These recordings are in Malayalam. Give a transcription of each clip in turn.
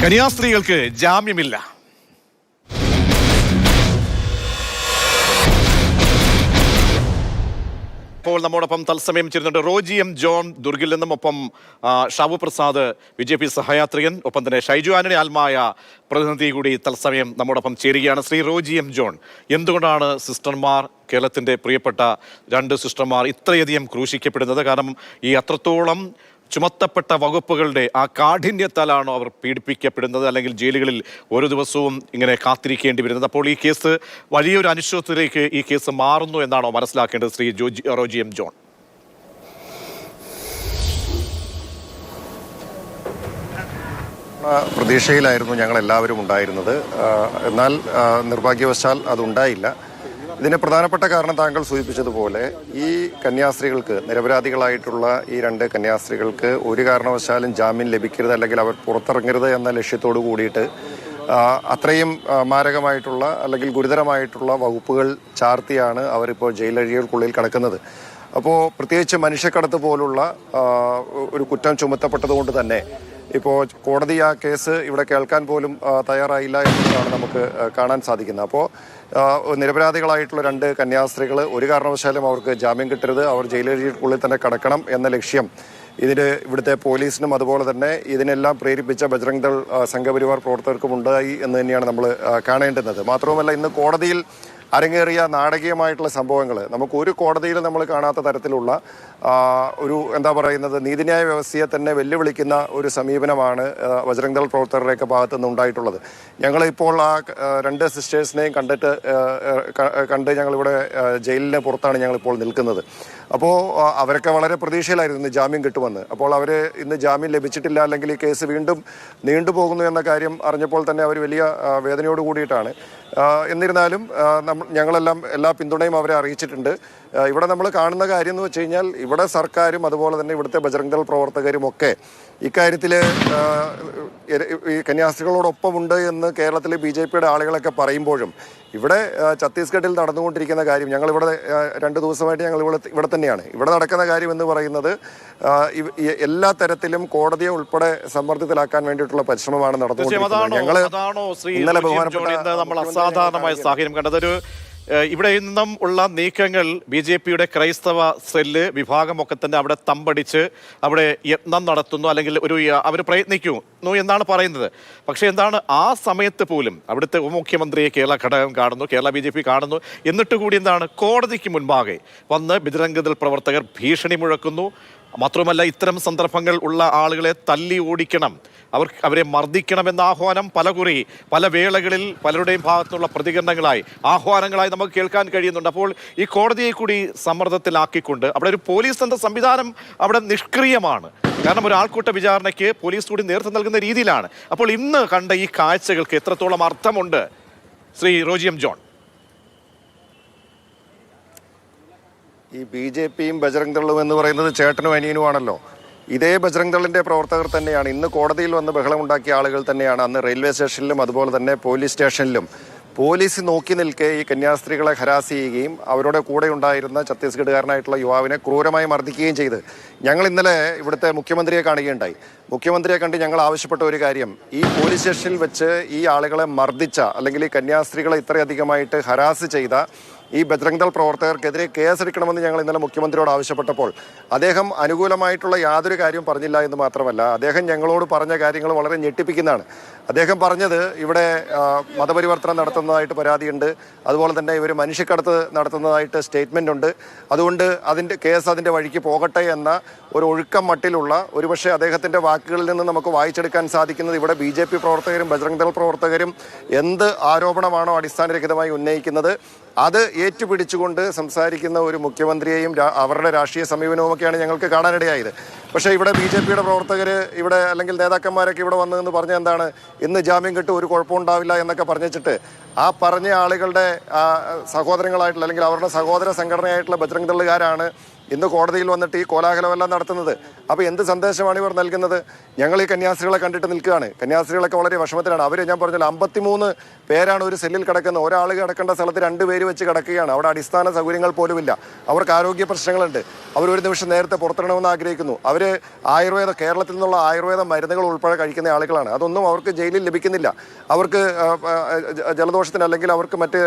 കന്യാസ്ത്രീകൾക്ക് ജാമ്യമില്ല. ഇപ്പോൾ നമ്മോടൊപ്പം തത്സമയം ചേരുന്നുണ്ട് റോജി എം ജോൺ ദുർഗിൽ നിന്നും, ഒപ്പം ഷാബു പ്രസാദ് BJP സഹയാത്രികൻ, ഒപ്പം തന്നെ ഷൈജു ആന്റണി ആത്മായ പ്രതിനിധി കൂടി തത്സമയം നമ്മോടൊപ്പം ചേരുകയാണ്. ശ്രീ റോജി എം ജോൺ, എന്തുകൊണ്ടാണ് സിസ്റ്റർമാർ, കേരളത്തിൻ്റെ പ്രിയപ്പെട്ട 2 സിസ്റ്റർമാർ ഇത്രയധികം ക്രൂശിക്കപ്പെടുന്നത്? കാരണം ഈ അത്രത്തോളം ചുമത്തപ്പെട്ട വകുപ്പുകളുടെ ആ കാഠിന്യത്താലാണോ അവർ പീഡിപ്പിക്കപ്പെടുന്നത്, അല്ലെങ്കിൽ ജയിലുകളിൽ ഓരോ ദിവസവും ഇങ്ങനെ കാത്തിരിക്കേണ്ടി വരുന്നത്? അപ്പോൾ ഈ കേസ് വലിയൊരു അനിശ്ചിതത്വത്തിലേക്ക് ഈ കേസ് മാറുന്നു എന്നാണോ മനസ്സിലാക്കേണ്ടത് ശ്രീ റോജി എം ജോൺ? പ്രതീക്ഷയിലായിരുന്നു ഞങ്ങളെല്ലാവരും ഉണ്ടായിരുന്നത്. എന്നാൽ നിർഭാഗ്യവശാൽ അതുണ്ടായില്ല. ഇതിന് പ്രധാനപ്പെട്ട കാരണം താങ്കൾ സൂചിപ്പിച്ചതുപോലെ ഈ കന്യാസ്ത്രീകൾക്ക്, നിരപരാധികളായിട്ടുള്ള ഈ 2 കന്യാസ്ത്രീകൾക്ക് ഒരു കാരണവശാലും ജാമ്യം ലഭിക്കരുത്, അല്ലെങ്കിൽ അവർ പുറത്തിറങ്ങരുത് എന്ന ലക്ഷ്യത്തോടു കൂടിയിട്ട് അത്രയും മാരകമായിട്ടുള്ള അല്ലെങ്കിൽ ഗുരുതരമായിട്ടുള്ള വകുപ്പുകൾ ചാർത്തിയാണ് അവരിപ്പോൾ ജയിലഴികൾക്കുള്ളിൽ കിടക്കുന്നത്. അപ്പോൾ പ്രത്യേകിച്ച് മനുഷ്യക്കടത്ത് പോലുള്ള ഒരു കുറ്റം ചുമത്തപ്പെട്ടത് കൊണ്ട് തന്നെ ഇപ്പോൾ കോടതി ആ കേസ് ഇവിടെ കേൾക്കാൻ പോലും തയ്യാറായില്ല എന്നതാണ് നമുക്ക് കാണാൻ സാധിക്കുന്നത്. അപ്പോൾ നിരപരാധികളായിട്ടുള്ള 2 കന്യാസ്ത്രീകൾ ഒരു കാരണവശാലും അവർക്ക് ജാമ്യം കിട്ടരുത്, അവർ ജയിലുള്ളിൽ തന്നെ കടക്കണം എന്ന ലക്ഷ്യം ഇവിടുത്തെ പോലീസിനും അതുപോലെ തന്നെ ഇതിനെല്ലാം പ്രേരിപ്പിച്ച ബജ്രംഗ് ദൾ സംഘപരിവാർ പ്രവർത്തകർക്കും ഉണ്ടായി എന്ന് തന്നെയാണ് നമ്മൾ കാണേണ്ടുന്നത്. മാത്രവുമല്ല, ഇന്ന് കോടതിയിൽ അരങ്ങേറിയ നാടകീയമായിട്ടുള്ള സംഭവങ്ങൾ നമുക്ക് ഒരു കോടതിയിൽ നമ്മൾ കാണാത്ത തരത്തിലുള്ള ഒരു നീതിന്യായ വ്യവസ്ഥയെ തന്നെ വെല്ലുവിളിക്കുന്ന ഒരു സമീപനമാണ് ബജ്രംഗ് ദൾ പ്രവർത്തകരുടെയൊക്കെ ഭാഗത്തു നിന്ന് ഉണ്ടായിട്ടുള്ളത്. ഞങ്ങളിപ്പോൾ ആ 2 സിസ്റ്റേഴ്സിനെയും കണ്ട് ഞങ്ങളിവിടെ ജയിലിന് പുറത്താണ് ഞങ്ങളിപ്പോൾ നിൽക്കുന്നത്. അപ്പോൾ അവരൊക്കെ വളരെ പ്രതീക്ഷയിലായിരുന്നു ഇന്ന് ജാമ്യം കിട്ടുമെന്ന്. അപ്പോൾ അവർ ഇന്ന് ജാമ്യം ലഭിച്ചിട്ടില്ല, അല്ലെങ്കിൽ ഈ കേസ് വീണ്ടും നീണ്ടുപോകുന്നു എന്ന കാര്യം അറിഞ്ഞപ്പോൾ തന്നെ അവർ വലിയ വേദനയോട് കൂടിയിട്ടാണ്. എന്നിരുന്നാലും ഞങ്ങളെല്ലാം എല്ലാ പിന്തുണയും അവരെ അറിയിച്ചിട്ടുണ്ട്. ഇവിടെ നമ്മൾ കാണുന്ന കാര്യം എന്ന് വെച്ച് കഴിഞ്ഞാൽ, ഇവിടെ സർക്കാരും അതുപോലെ തന്നെ ഇവിടുത്തെ ബജ്രംഗ് ദൾ പ്രവർത്തകരും ഒക്കെ ഇക്കാര്യത്തിൽ ഈ കന്യാസ്ത്രീകളോടൊപ്പമുണ്ട് എന്ന് കേരളത്തിലെ BJPയുടെ ആളുകളൊക്കെ പറയുമ്പോഴും ഇവിടെ ഛത്തീസ്ഗഡിൽ നടന്നുകൊണ്ടിരിക്കുന്ന കാര്യം, ഞങ്ങളിവിടെ 2 ദിവസമായിട്ട് ഞങ്ങൾ ഇവിടെ തന്നെയാണ്. ഇവിടെ നടക്കുന്ന കാര്യം എന്ന് പറയുന്നത് എല്ലാ തരത്തിലും കോടതിയെ ഉൾപ്പെടെ സമ്മർദ്ദത്തിലാക്കാൻ വേണ്ടിയിട്ടുള്ള പരിശ്രമമാണ് നടന്നുകൊണ്ടിരിക്കുന്നത്. ഞങ്ങൾ ഇന്നലെ നമ്മൾ അസാധാരണമായ സാഹചര്യം കണ്ടതൊരു ഇവിടെ നിന്നും ഉള്ള നീക്കങ്ങൾ BJPയുടെ ക്രൈസ്തവ സെല്ല് വിഭാഗമൊക്കെ തന്നെ അവിടെ തമ്പടിച്ച് അവിടെ യത്നം നടത്തുന്നു, അല്ലെങ്കിൽ അവർ പ്രയത്നിക്കുന്നു എന്നാണ് പറയുന്നത്. പക്ഷേ എന്താണ്, ആ സമയത്ത് പോലും അവിടുത്തെ ഉപമുഖ്യമന്ത്രിയെ കേരള ഘടകം കാണുന്നു, കേരള BJP കാണുന്നു. എന്നിട്ട് കൂടി എന്താണ്, കോടതിക്ക് മുൻപാകെ വന്ന് ബജ്രംഗ് ദൾ പ്രവർത്തകർ ഭീഷണി മുഴക്കുന്നു. മാത്രമല്ല, ഇത്തരം സന്ദർഭങ്ങൾ ഉള്ള ആളുകളെ തല്ലി ഓടിക്കണം, അവരെ മർദ്ദിക്കണമെന്ന ആഹ്വാനം പല വേളകളിൽ പലരുടെയും ഭാഗത്തുനിന്നുള്ള പ്രതികരണങ്ങളായി, ആഹ്വാനങ്ങളായി നമുക്ക് കേൾക്കാൻ കഴിയുന്നുണ്ട്. അപ്പോൾ ഈ കോടതിയെ കൂടി സമ്മർദ്ദത്തിലാക്കിക്കൊണ്ട് അവിടെ ഒരു പോലീസ് എന്ന സംവിധാനം അവിടെ നിഷ്ക്രിയമാണ്. കാരണം ഒരു ആൾക്കൂട്ട വിചാരണയ്ക്ക് പോലീസ് കൂടി നേതൃത്വം നൽകുന്ന രീതിയിലാണ്. അപ്പോൾ ഇന്ന് കണ്ട ഈ കാഴ്ചകൾക്ക് എത്രത്തോളം അർത്ഥമുണ്ട് ശ്രീ റോജി എം ജോൺ? ഈ BJPയും ബജ്രംഗ് ദളും എന്ന് പറയുന്നത് ചേട്ടനും അനിയനുമാണല്ലോ. ഇതേ ബജ്രംഗ് ദളിന്റെ പ്രവർത്തകർ തന്നെയാണ് ഇന്ന് കോടതിയിൽ വന്ന് ബഹളമുണ്ടാക്കിയ ആളുകൾ തന്നെയാണ് അന്ന് റെയിൽവേ സ്റ്റേഷനിലും അതുപോലെ തന്നെ പോലീസ് സ്റ്റേഷനിലും പോലീസ് നോക്കി നിൽക്കെ ഈ കന്യാസ്ത്രീകളെ ഹരാസ് ചെയ്യുകയും അവരുടെ കൂടെ ഉണ്ടായിരുന്ന ഛത്തീസ്ഗഡുകാരനായിട്ടുള്ള യുവാവിനെ ക്രൂരമായി മർദ്ദിക്കുകയും ചെയ്ത്. ഞങ്ങൾ ഇന്നലെ ഇവിടുത്തെ മുഖ്യമന്ത്രിയെ കാണുകയുണ്ടായി. മുഖ്യമന്ത്രിയെ കണ്ട് ഞങ്ങൾ ആവശ്യപ്പെട്ട ഒരു കാര്യം, ഈ പോലീസ് സ്റ്റേഷനിൽ വെച്ച് ഈ ആളുകളെ മർദ്ദിച്ച, അല്ലെങ്കിൽ ഈ കന്യാസ്ത്രീകളെ ഇത്രയധികമായിട്ട് ഹരാസ് ചെയ്ത ഈ ബജ്രംഗ് ദൾ പ്രവർത്തകർക്കെതിരെ കേസെടുക്കണമെന്ന് ഞങ്ങൾ ഇന്നലെ മുഖ്യമന്ത്രിയോട് ആവശ്യപ്പെട്ടപ്പോൾ അദ്ദേഹം അനുകൂലമായിട്ടുള്ള യാതൊരു കാര്യവും പറഞ്ഞില്ല എന്ന് മാത്രമല്ല, അദ്ദേഹം ഞങ്ങളോട് പറഞ്ഞ കാര്യങ്ങൾ വളരെ ഞെട്ടിപ്പിക്കുന്നതാണ്. അദ്ദേഹം പറഞ്ഞത്, ഇവിടെ മതപരിവർത്തനം നടത്തുന്നതായിട്ട് പരാതിയുണ്ട്, അതുപോലെ തന്നെ ഇവർ മനുഷ്യക്കടത്ത് നടത്തുന്നതായിട്ട് സ്റ്റേറ്റ്മെൻ്റ് ഉണ്ട്, അതുകൊണ്ട് അതിൻ്റെ വഴിക്ക് പോകട്ടെ എന്ന ഒരു ഒഴുക്കം മട്ടിലുള്ള, ഒരുപക്ഷെ അദ്ദേഹത്തിൻ്റെ വാക്കുകളിൽ നിന്ന് നമുക്ക് വായിച്ചെടുക്കാൻ സാധിക്കുന്നത്, ഇവിടെ BJP പ്രവർത്തകരും ബജ്രംഗ് ദൾ പ്രവർത്തകരും എന്ത് ആരോപണമാണോ അടിസ്ഥാനരഹിതമായി ഉന്നയിക്കുന്നത് അത് ഏറ്റുപിടിച്ചുകൊണ്ട് സംസാരിക്കുന്ന ഒരു മുഖ്യമന്ത്രിയെയും അവരുടെ രാഷ്ട്രീയ സമീപനവുമൊക്കെയാണ് ഞങ്ങൾക്ക് കാണാനിടയായത്. പക്ഷേ ഇവിടെ BJPയുടെ പ്രവർത്തകർ ഇവിടെ, അല്ലെങ്കിൽ നേതാക്കന്മാരൊക്കെ ഇവിടെ വന്നതെന്ന് പറഞ്ഞ എന്താണ്, ഇന്ന് ജാമ്യം കിട്ടും, ഒരു കുഴപ്പമുണ്ടാവില്ല എന്നൊക്കെ പറഞ്ഞിട്ട് ആ പറഞ്ഞ ആളുകളുടെ സഹോദരങ്ങളായിട്ടുള്ള, അല്ലെങ്കിൽ അവരുടെ സഹോദര സംഘടനയായിട്ടുള്ള ബജ്രംഗ് ദളുകാരാണ് ഇന്ന് കോടതിയിൽ വന്നിട്ട് ഈ കോലാഹലമെല്ലാം നടത്തുന്നത്. അപ്പോൾ എന്ത് സന്ദേശമാണ് ഇവർ നൽകുന്നത്? ഞങ്ങൾ ഈ കന്യാസ്ത്രീകളെ കണ്ടിട്ട് നിൽക്കുകയാണ്. കന്യാസ്ത്രീകളൊക്കെ വളരെ വിഷമത്തിലാണ്. അവർ, ഞാൻ പറഞ്ഞല്ലോ, 53 പേരാണ് ഒരു സെല്ലിൽ കിടക്കുന്നത്. ഒരാൾ കിടക്കേണ്ട സ്ഥലത്ത് 2 പേര് വെച്ച് കിടക്കുകയാണ്. അവിടെ അടിസ്ഥാന സൗകര്യങ്ങൾ പോലുമില്ല. അവർക്ക് ആരോഗ്യ പ്രശ്നങ്ങളുണ്ട്. അവർ ഒരു നിമിഷം നേരത്തെ പുറത്തിടണമെന്ന് ആഗ്രഹിക്കുന്നു. അവർ കേരളത്തിൽ നിന്നുള്ള ആയുർവേദ മരുന്നുകൾ ഉൾപ്പെടെ കഴിക്കുന്ന ആളുകളാണ്. അതൊന്നും അവർക്ക് ജയിലിൽ ലഭിക്കുന്നില്ല. അവർക്ക് ജലദോഷത്തിന് അല്ലെങ്കിൽ അവർക്ക് മറ്റ്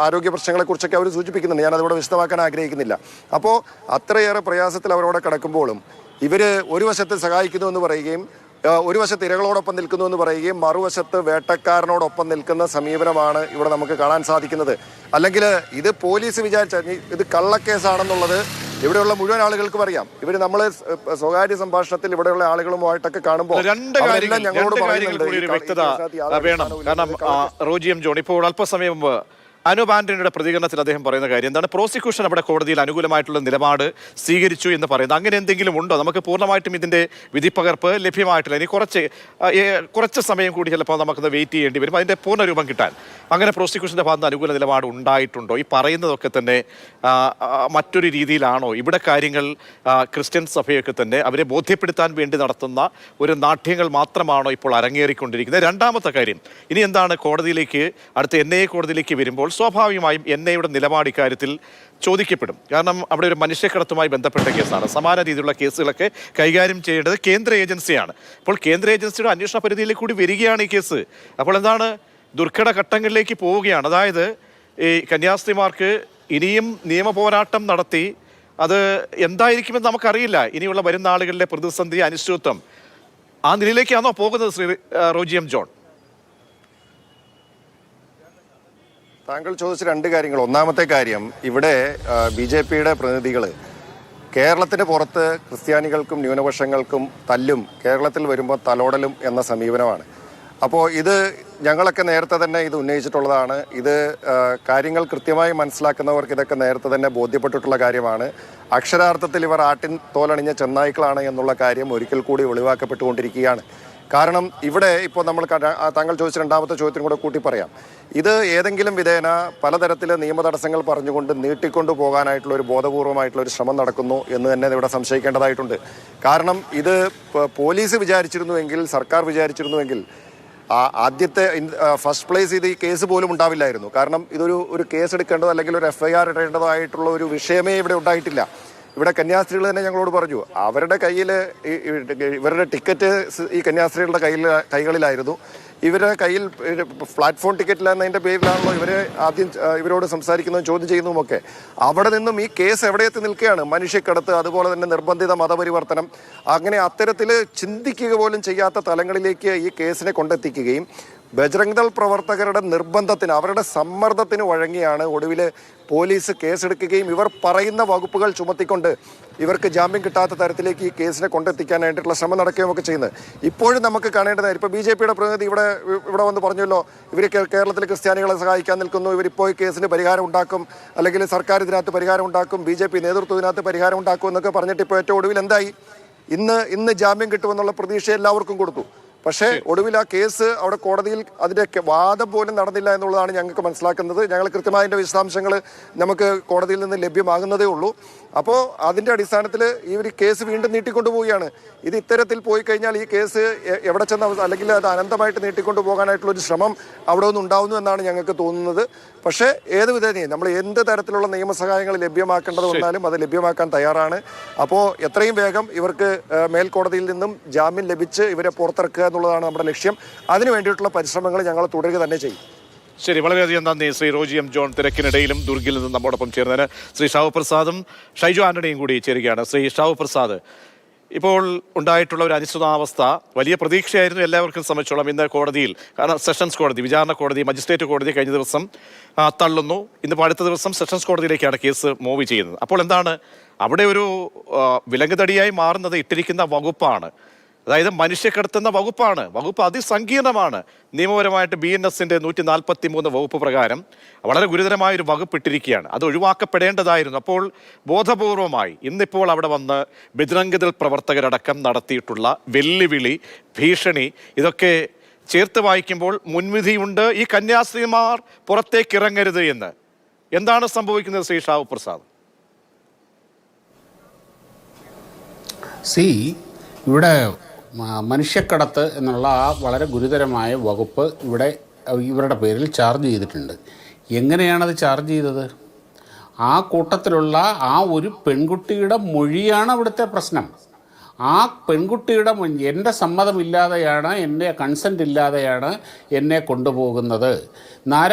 ആരോഗ്യ പ്രശ്നങ്ങളെക്കുറിച്ചൊക്കെ അവർ സൂചിപ്പിക്കുന്നുണ്ട്. ഞാനതിവിടെ വിശദമാക്കാൻ ആഗ്രഹിക്കുന്നില്ല. അപ്പോൾ അത്രയേറെ പ്രയാസത്തിൽ അവരോടെ കിടക്കുമ്പോഴും ഇവർ ഒരു വശത്ത് സഹായിക്കുന്നു എന്ന് പറയുകയും ഒരു വശത്ത് ഇരകളോടൊപ്പം നിൽക്കുന്നു എന്ന് പറയുകയും മറുവശത്ത് വേട്ടക്കാരനോടൊപ്പം നിൽക്കുന്ന സമീപനമാണ് ഇവിടെ നമുക്ക് കാണാൻ സാധിക്കുന്നത്. അല്ലെങ്കിൽ ഇത് പോലീസ് വിചാരിച്ച ഇത് കള്ളക്കേസാണെന്നുള്ളത് ഇവിടെയുള്ള മുഴുവൻ ആളുകൾക്കും അറിയാം. ഇവർ നമ്മൾ സ്വകാര്യ സംഭാഷണത്തിൽ ഇവിടെയുള്ള ആളുകളുമായിട്ടൊക്കെ കാണുമ്പോൾ ഞങ്ങളോട് വ്യക്തത വേണം. കാരണം റോജി എം ജോൺ ഇപ്പോൾ അല്പസമയം മുമ്പ് അനൂപ് ആന്റണിയുടെ പ്രതികരണത്തിൽ അദ്ദേഹം പറയുന്ന കാര്യം എന്താണ്? പ്രോസിക്യൂഷൻ അവിടെ കോടതിയിൽ അനുകൂലമായിട്ടുള്ള നിലപാട് സ്വീകരിച്ചു എന്ന് പറയുന്നത്. അങ്ങനെ എന്തെങ്കിലും ഉണ്ടോ? നമുക്ക് പൂർണ്ണമായിട്ടും ഇതിന്റെ വിധിപ്പകർപ്പ് ലഭ്യമായിട്ടില്ല. ഇനി കുറച്ച് സമയം കൂടി ചിലപ്പോൾ നമുക്കത് വെയിറ്റ് ചെയ്യേണ്ടി വരും അതിന്റെ പൂർണ്ണ രൂപം കിട്ടാൻ. അങ്ങനെ പ്രോസിക്യൂഷന്റെ ഭാഗത്ത് അനുകൂല നിലപാട് ഉണ്ടായിട്ടുണ്ടോ? ഈ പറയുന്നതൊക്കെ തന്നെ മറ്റൊരു രീതിയിലാണോ? ഇവിടെ കാര്യങ്ങൾ ക്രിസ്ത്യൻ സഭയൊക്കെ തന്നെ അവരെ ബോധ്യപ്പെടുത്താൻ വേണ്ടി നടത്തുന്ന ഒരു നാട്യങ്ങൾ മാത്രമാണോ ഇപ്പോൾ അരങ്ങേറിക്കൊണ്ടിരിക്കുന്നത്? രണ്ടാമത്തെ കാര്യം, ഇനി എന്താണ് കോടതിയിലേക്ക് അടുത്ത NIA കോടതിയിലേക്ക് വരുമ്പോൾ സ്വാഭാവികമായും NIAയുടെ നിലപാട് ഇക്കാര്യത്തിൽ ചോദിക്കപ്പെടും. കാരണം അവിടെ ഒരു മനുഷ്യക്കടത്തുമായി ബന്ധപ്പെട്ട കേസാണ്. സമാന രീതിയിലുള്ള കേസുകളൊക്കെ കൈകാര്യം ചെയ്യേണ്ടത് കേന്ദ്ര ഏജൻസിയാണ്. അപ്പോൾ കേന്ദ്ര ഏജൻസിയുടെ അന്വേഷണ പരിധിയിലേക്ക് കൂടി വരികയാണ് ഈ കേസ്. അപ്പോൾ എന്താണ്, ദുർഘട ഘട്ടങ്ങളിലേക്ക് പോവുകയാണ്. അതായത് ഈ കന്യാസ്ത്രീമാർക്ക് ഇനിയും നിയമ പോരാട്ടം നടത്തി അത് എന്തായിരിക്കുമെന്ന് നമുക്കറിയില്ല. ഇനിയുള്ള വരുന്ന ആളുകളിലെ പ്രതിസന്ധി, അനിശ്ചിതത്വം ആ നിലയിലേക്കാണോ പോകുന്നത്? ശ്രീ റോജി എം ജോൺ, താങ്കൾ ചോദിച്ച 2 കാര്യങ്ങൾ. ഒന്നാമത്തെ കാര്യം, ഇവിടെ BJPയുടെ പ്രതിനിധികൾ കേരളത്തിന് പുറത്ത് ക്രിസ്ത്യാനികൾക്കും ന്യൂനപക്ഷങ്ങൾക്കും തല്ലും, കേരളത്തിൽ വരുമ്പോൾ തലോടലും എന്ന സമീപനമാണ്. അപ്പോൾ ഇത് ഞങ്ങളൊക്കെ നേരത്തെ തന്നെ ഇത് ഉന്നയിച്ചിട്ടുള്ളതാണ്. ഇത് കാര്യങ്ങൾ കൃത്യമായി മനസ്സിലാക്കുന്നവർക്ക് ഇതൊക്കെ നേരത്തെ തന്നെ ബോധ്യപ്പെട്ടിട്ടുള്ള കാര്യമാണ്. അക്ഷരാർത്ഥത്തിൽ ഇവർ ആട്ടിൻ തോലണിഞ്ഞ ചെന്നായ്ക്കളാണ് എന്നുള്ള കാര്യം ഒരിക്കൽ കൂടി വെളിവാക്കപ്പെട്ടുകൊണ്ടിരിക്കുകയാണ്. കാരണം ഇവിടെ ഇപ്പോൾ നമ്മൾ താങ്കൾ ചോദിച്ച രണ്ടാമത്തെ ചോദ്യത്തിനും കൂടെ കൂട്ടി പറയാം. ഇത് ഏതെങ്കിലും വിധേന പലതരത്തിൽ നിയമ തടസ്സങ്ങൾ പറഞ്ഞുകൊണ്ട് നീട്ടിക്കൊണ്ടു പോകാനായിട്ടുള്ള ഒരു ബോധപൂർവമായിട്ടുള്ള ഒരു ശ്രമം നടക്കുന്നു എന്ന് തന്നെ ഇവിടെ സംശയിക്കേണ്ടതായിട്ടുണ്ട്. കാരണം ഇത് പോലീസ് വിചാരിച്ചിരുന്നുവെങ്കിൽ, സർക്കാർ വിചാരിച്ചിരുന്നുവെങ്കിൽ ആദ്യത്തെ ഫസ്റ്റ് പ്ലേസ് ഇത് ഈ കേസ് പോലും ഉണ്ടാവില്ലായിരുന്നു. കാരണം ഇതൊരു കേസ് എടുക്കേണ്ടതോ അല്ലെങ്കിൽ ഒരു FIR ഇടേണ്ടതോ ആയിട്ടുള്ള ഒരു വിഷയമേ ഇവിടെ ഉണ്ടായിട്ടില്ല. ഇവിടെ കന്യാസ്ത്രീകൾ തന്നെ ഞങ്ങളോട് പറഞ്ഞു, അവരുടെ കയ്യിൽ ഇവരുടെ ടിക്കറ്റ് ഈ കന്യാസ്ത്രീകളുടെ കൈകളിലായിരുന്നു. ഇവരുടെ കയ്യിൽ പ്ലാറ്റ്ഫോം ടിക്കറ്റില്ല എന്നതിൻ്റെ പേരിലാണല്ലോ ഇവരെ ആദ്യം ഇവരോട് സംസാരിക്കുന്നതും ചോദ്യം ചെയ്യുന്നതുമൊക്കെ. അവിടെ നിന്നും ഈ കേസ് എവിടെ എത്തി നിൽക്കുകയാണ്? മനുഷ്യക്കടത്ത്, അതുപോലെ തന്നെ നിർബന്ധിത മതപരിവർത്തനം, അങ്ങനെ അത്തരത്തിൽ ചിന്തിക്കുക പോലും ചെയ്യാത്ത തലങ്ങളിലേക്ക് ഈ കേസിനെ കൊണ്ടെത്തിക്കുകയും ബജ്രംഗ് ദൾ പ്രവർത്തകരുടെ നിർബന്ധത്തിന്, അവരുടെ സമ്മർദ്ദത്തിന് വഴങ്ങിയാണ് ഒടുവിൽ പോലീസ് കേസെടുക്കുകയും ഇവർ പറയുന്ന വകുപ്പുകൾ ചുമത്തിക്കൊണ്ട് ഇവർക്ക് ജാമ്യം കിട്ടാത്ത തരത്തിലേക്ക് ഈ കേസിനെ കൊണ്ടെത്തിക്കാനായിട്ടുള്ള ശ്രമം നടക്കുകയും ഒക്കെ ചെയ്യുന്നത്. ഇപ്പോഴും നമുക്ക് കാണേണ്ടതായി, ഇപ്പോൾ BJPയുടെ പ്രതിനിധി ഇവിടെ വന്ന് പറഞ്ഞല്ലോ, ഇവർ കേരളത്തിലെ ക്രിസ്ത്യാനികളെ സഹായിക്കാൻ നിൽക്കുന്നു, ഇവരിപ്പോൾ ഈ കേസിന് പരിഹാരം ഉണ്ടാക്കും, അല്ലെങ്കിൽ സർക്കാർ ഇതിനകത്ത് പരിഹാരം ഉണ്ടാക്കും, BJP നേതൃത്വം ഇതിനകത്ത് പരിഹാരം ഉണ്ടാക്കും എന്നൊക്കെ പറഞ്ഞിട്ട് ഇപ്പോൾ ഏറ്റവും ഒടുവിൽ എന്തായി? ഇന്ന് ജാമ്യം കിട്ടുമെന്നുള്ള പ്രതീക്ഷ എല്ലാവർക്കും കൊടുത്തു. പക്ഷേ ഒടുവിൽ ആ കേസ് അവിടെ കോടതിയിൽ അതിൻ്റെ വാദം പോലും നടന്നില്ല എന്നുള്ളതാണ് ഞങ്ങൾക്ക് മനസ്സിലാക്കുന്നത്. ഞങ്ങൾ കൃത്യമായ അതിൻ്റെ വിശദാംശങ്ങൾ നമുക്ക് കോടതിയിൽ നിന്ന് ലഭ്യമാകുന്നതേ ഉള്ളൂ. അപ്പോൾ അതിൻ്റെ അടിസ്ഥാനത്തിൽ ഈ ഒരു കേസ് വീണ്ടും നീട്ടിക്കൊണ്ടുപോവുകയാണ്. ഇത് ഇത്തരത്തിൽ പോയി കഴിഞ്ഞാൽ ഈ കേസ് എവിടെ ചെന്ന, അല്ലെങ്കിൽ അത് അനന്തമായിട്ട് നീട്ടിക്കൊണ്ടു പോകാനായിട്ടുള്ളൊരു ശ്രമം അവിടെ നിന്ന് ഉണ്ടാവുന്നു എന്നാണ് ഞങ്ങൾക്ക് തോന്നുന്നത്. പക്ഷേ ഏത് വിധേനയും നമ്മൾ എന്ത് തരത്തിലുള്ള നിയമസഹായങ്ങൾ ലഭ്യമാക്കേണ്ടത് വന്നാലും അത് ലഭ്യമാക്കാൻ തയ്യാറാണ്. അപ്പോൾ എത്രയും വേഗം ഇവർക്ക് മേൽക്കോടതിയിൽ നിന്നും ജാമ്യം ലഭിച്ച് ഇവരെ പുറത്തിറക്കുക എന്നുള്ളതാണ് നമ്മുടെ ലക്ഷ്യം. അതിനു വേണ്ടിയിട്ടുള്ള പരിശ്രമങ്ങൾ ഞങ്ങൾ തുടരുക തന്നെ ചെയ്യും. ശരി, വളരെയധികം നന്ദി ശ്രീ റോജി എം ജോൺ. തിരക്കിനിടയിലും ദുർഗിൽ നിന്നും നമ്മോടൊപ്പം ചേർന്നതിന് ശ്രീ ഷാവു പ്രസാദും ഷൈജു ആന്റണിയും കൂടി ചേരുകയാണ്. ശ്രീ ഷാവു പ്രസാദ്, ഇപ്പോൾ ഉണ്ടായിട്ടുള്ള ഒരു അനിശ്ചിതാവസ്ഥ വലിയ പ്രതീക്ഷയായിരുന്നു എല്ലാവർക്കും സംബന്ധിച്ചോളം. ഇന്ന് കോടതിയിൽ, കാരണം സെഷൻസ് കോടതി, വിചാരണ കോടതി, മജിസ്ട്രേറ്റ് കോടതി കഴിഞ്ഞ ദിവസം തള്ളുന്നു. ഇന്നിപ്പോൾ അടുത്ത ദിവസം സെഷൻസ് കോടതിയിലേക്കാണ് കേസ് മൂവ് ചെയ്യുന്നത്. അപ്പോൾ എന്താണ് അവിടെ ഒരു വിലങ്ങുതടിയായി മാറുന്നത്? ഇട്ടിരിക്കുന്ന വകുപ്പാണ്, അതായത് മനുഷ്യക്കടത്തുന്ന വകുപ്പാണ്. വകുപ്പ് അതിസങ്കീർണമാണ്. നിയമപരമായിട്ട് BNSന്റെ 143 വകുപ്പ് പ്രകാരം വളരെ ഗുരുതരമായൊരു വകുപ്പ് ഇട്ടിരിക്കുകയാണ്. അത് ഒഴിവാക്കപ്പെടേണ്ടതായിരുന്നു. അപ്പോൾ ബോധപൂർവമായി ഇന്നിപ്പോൾ അവിടെ വന്ന് ബജ്രംഗ് ദൾ പ്രവർത്തകരടക്കം നടത്തിയിട്ടുള്ള വെല്ലുവിളി, ഭീഷണി, ഇതൊക്കെ ചേർത്ത് വായിക്കുമ്പോൾ മുൻവിധിയുണ്ട് ഈ കന്യാസ്ത്രീമാർ പുറത്തേക്ക് ഇറങ്ങരുത് എന്ന്. എന്താണ് സംഭവിക്കുന്നത് ശ്രീ ഷാവു പ്രസാദ്? സി ഇവിടെ മനുഷ്യക്കടത്ത് എന്നുള്ള ആ വളരെ ഗുരുതരമായ വകുപ്പ് ഇവരുടെ പേരിൽ ചാർജ് ചെയ്തിട്ടുണ്ട്. എങ്ങനെയാണത് ചാർജ് ചെയ്തത്? ആ കൂട്ടത്തിലുള്ള ആ ഒരു പെൺകുട്ടിയുടെ മൊഴിയാണ് അവിടുത്തെ പ്രശ്നം. ആ പെൺകുട്ടിയുടെ എൻ്റെ സമ്മതമില്ലാതെയാണ്, എൻ്റെ കൺസെൻ്റ് ഇല്ലാതെയാണ് എന്നെ കൊണ്ടുപോകുന്നത്.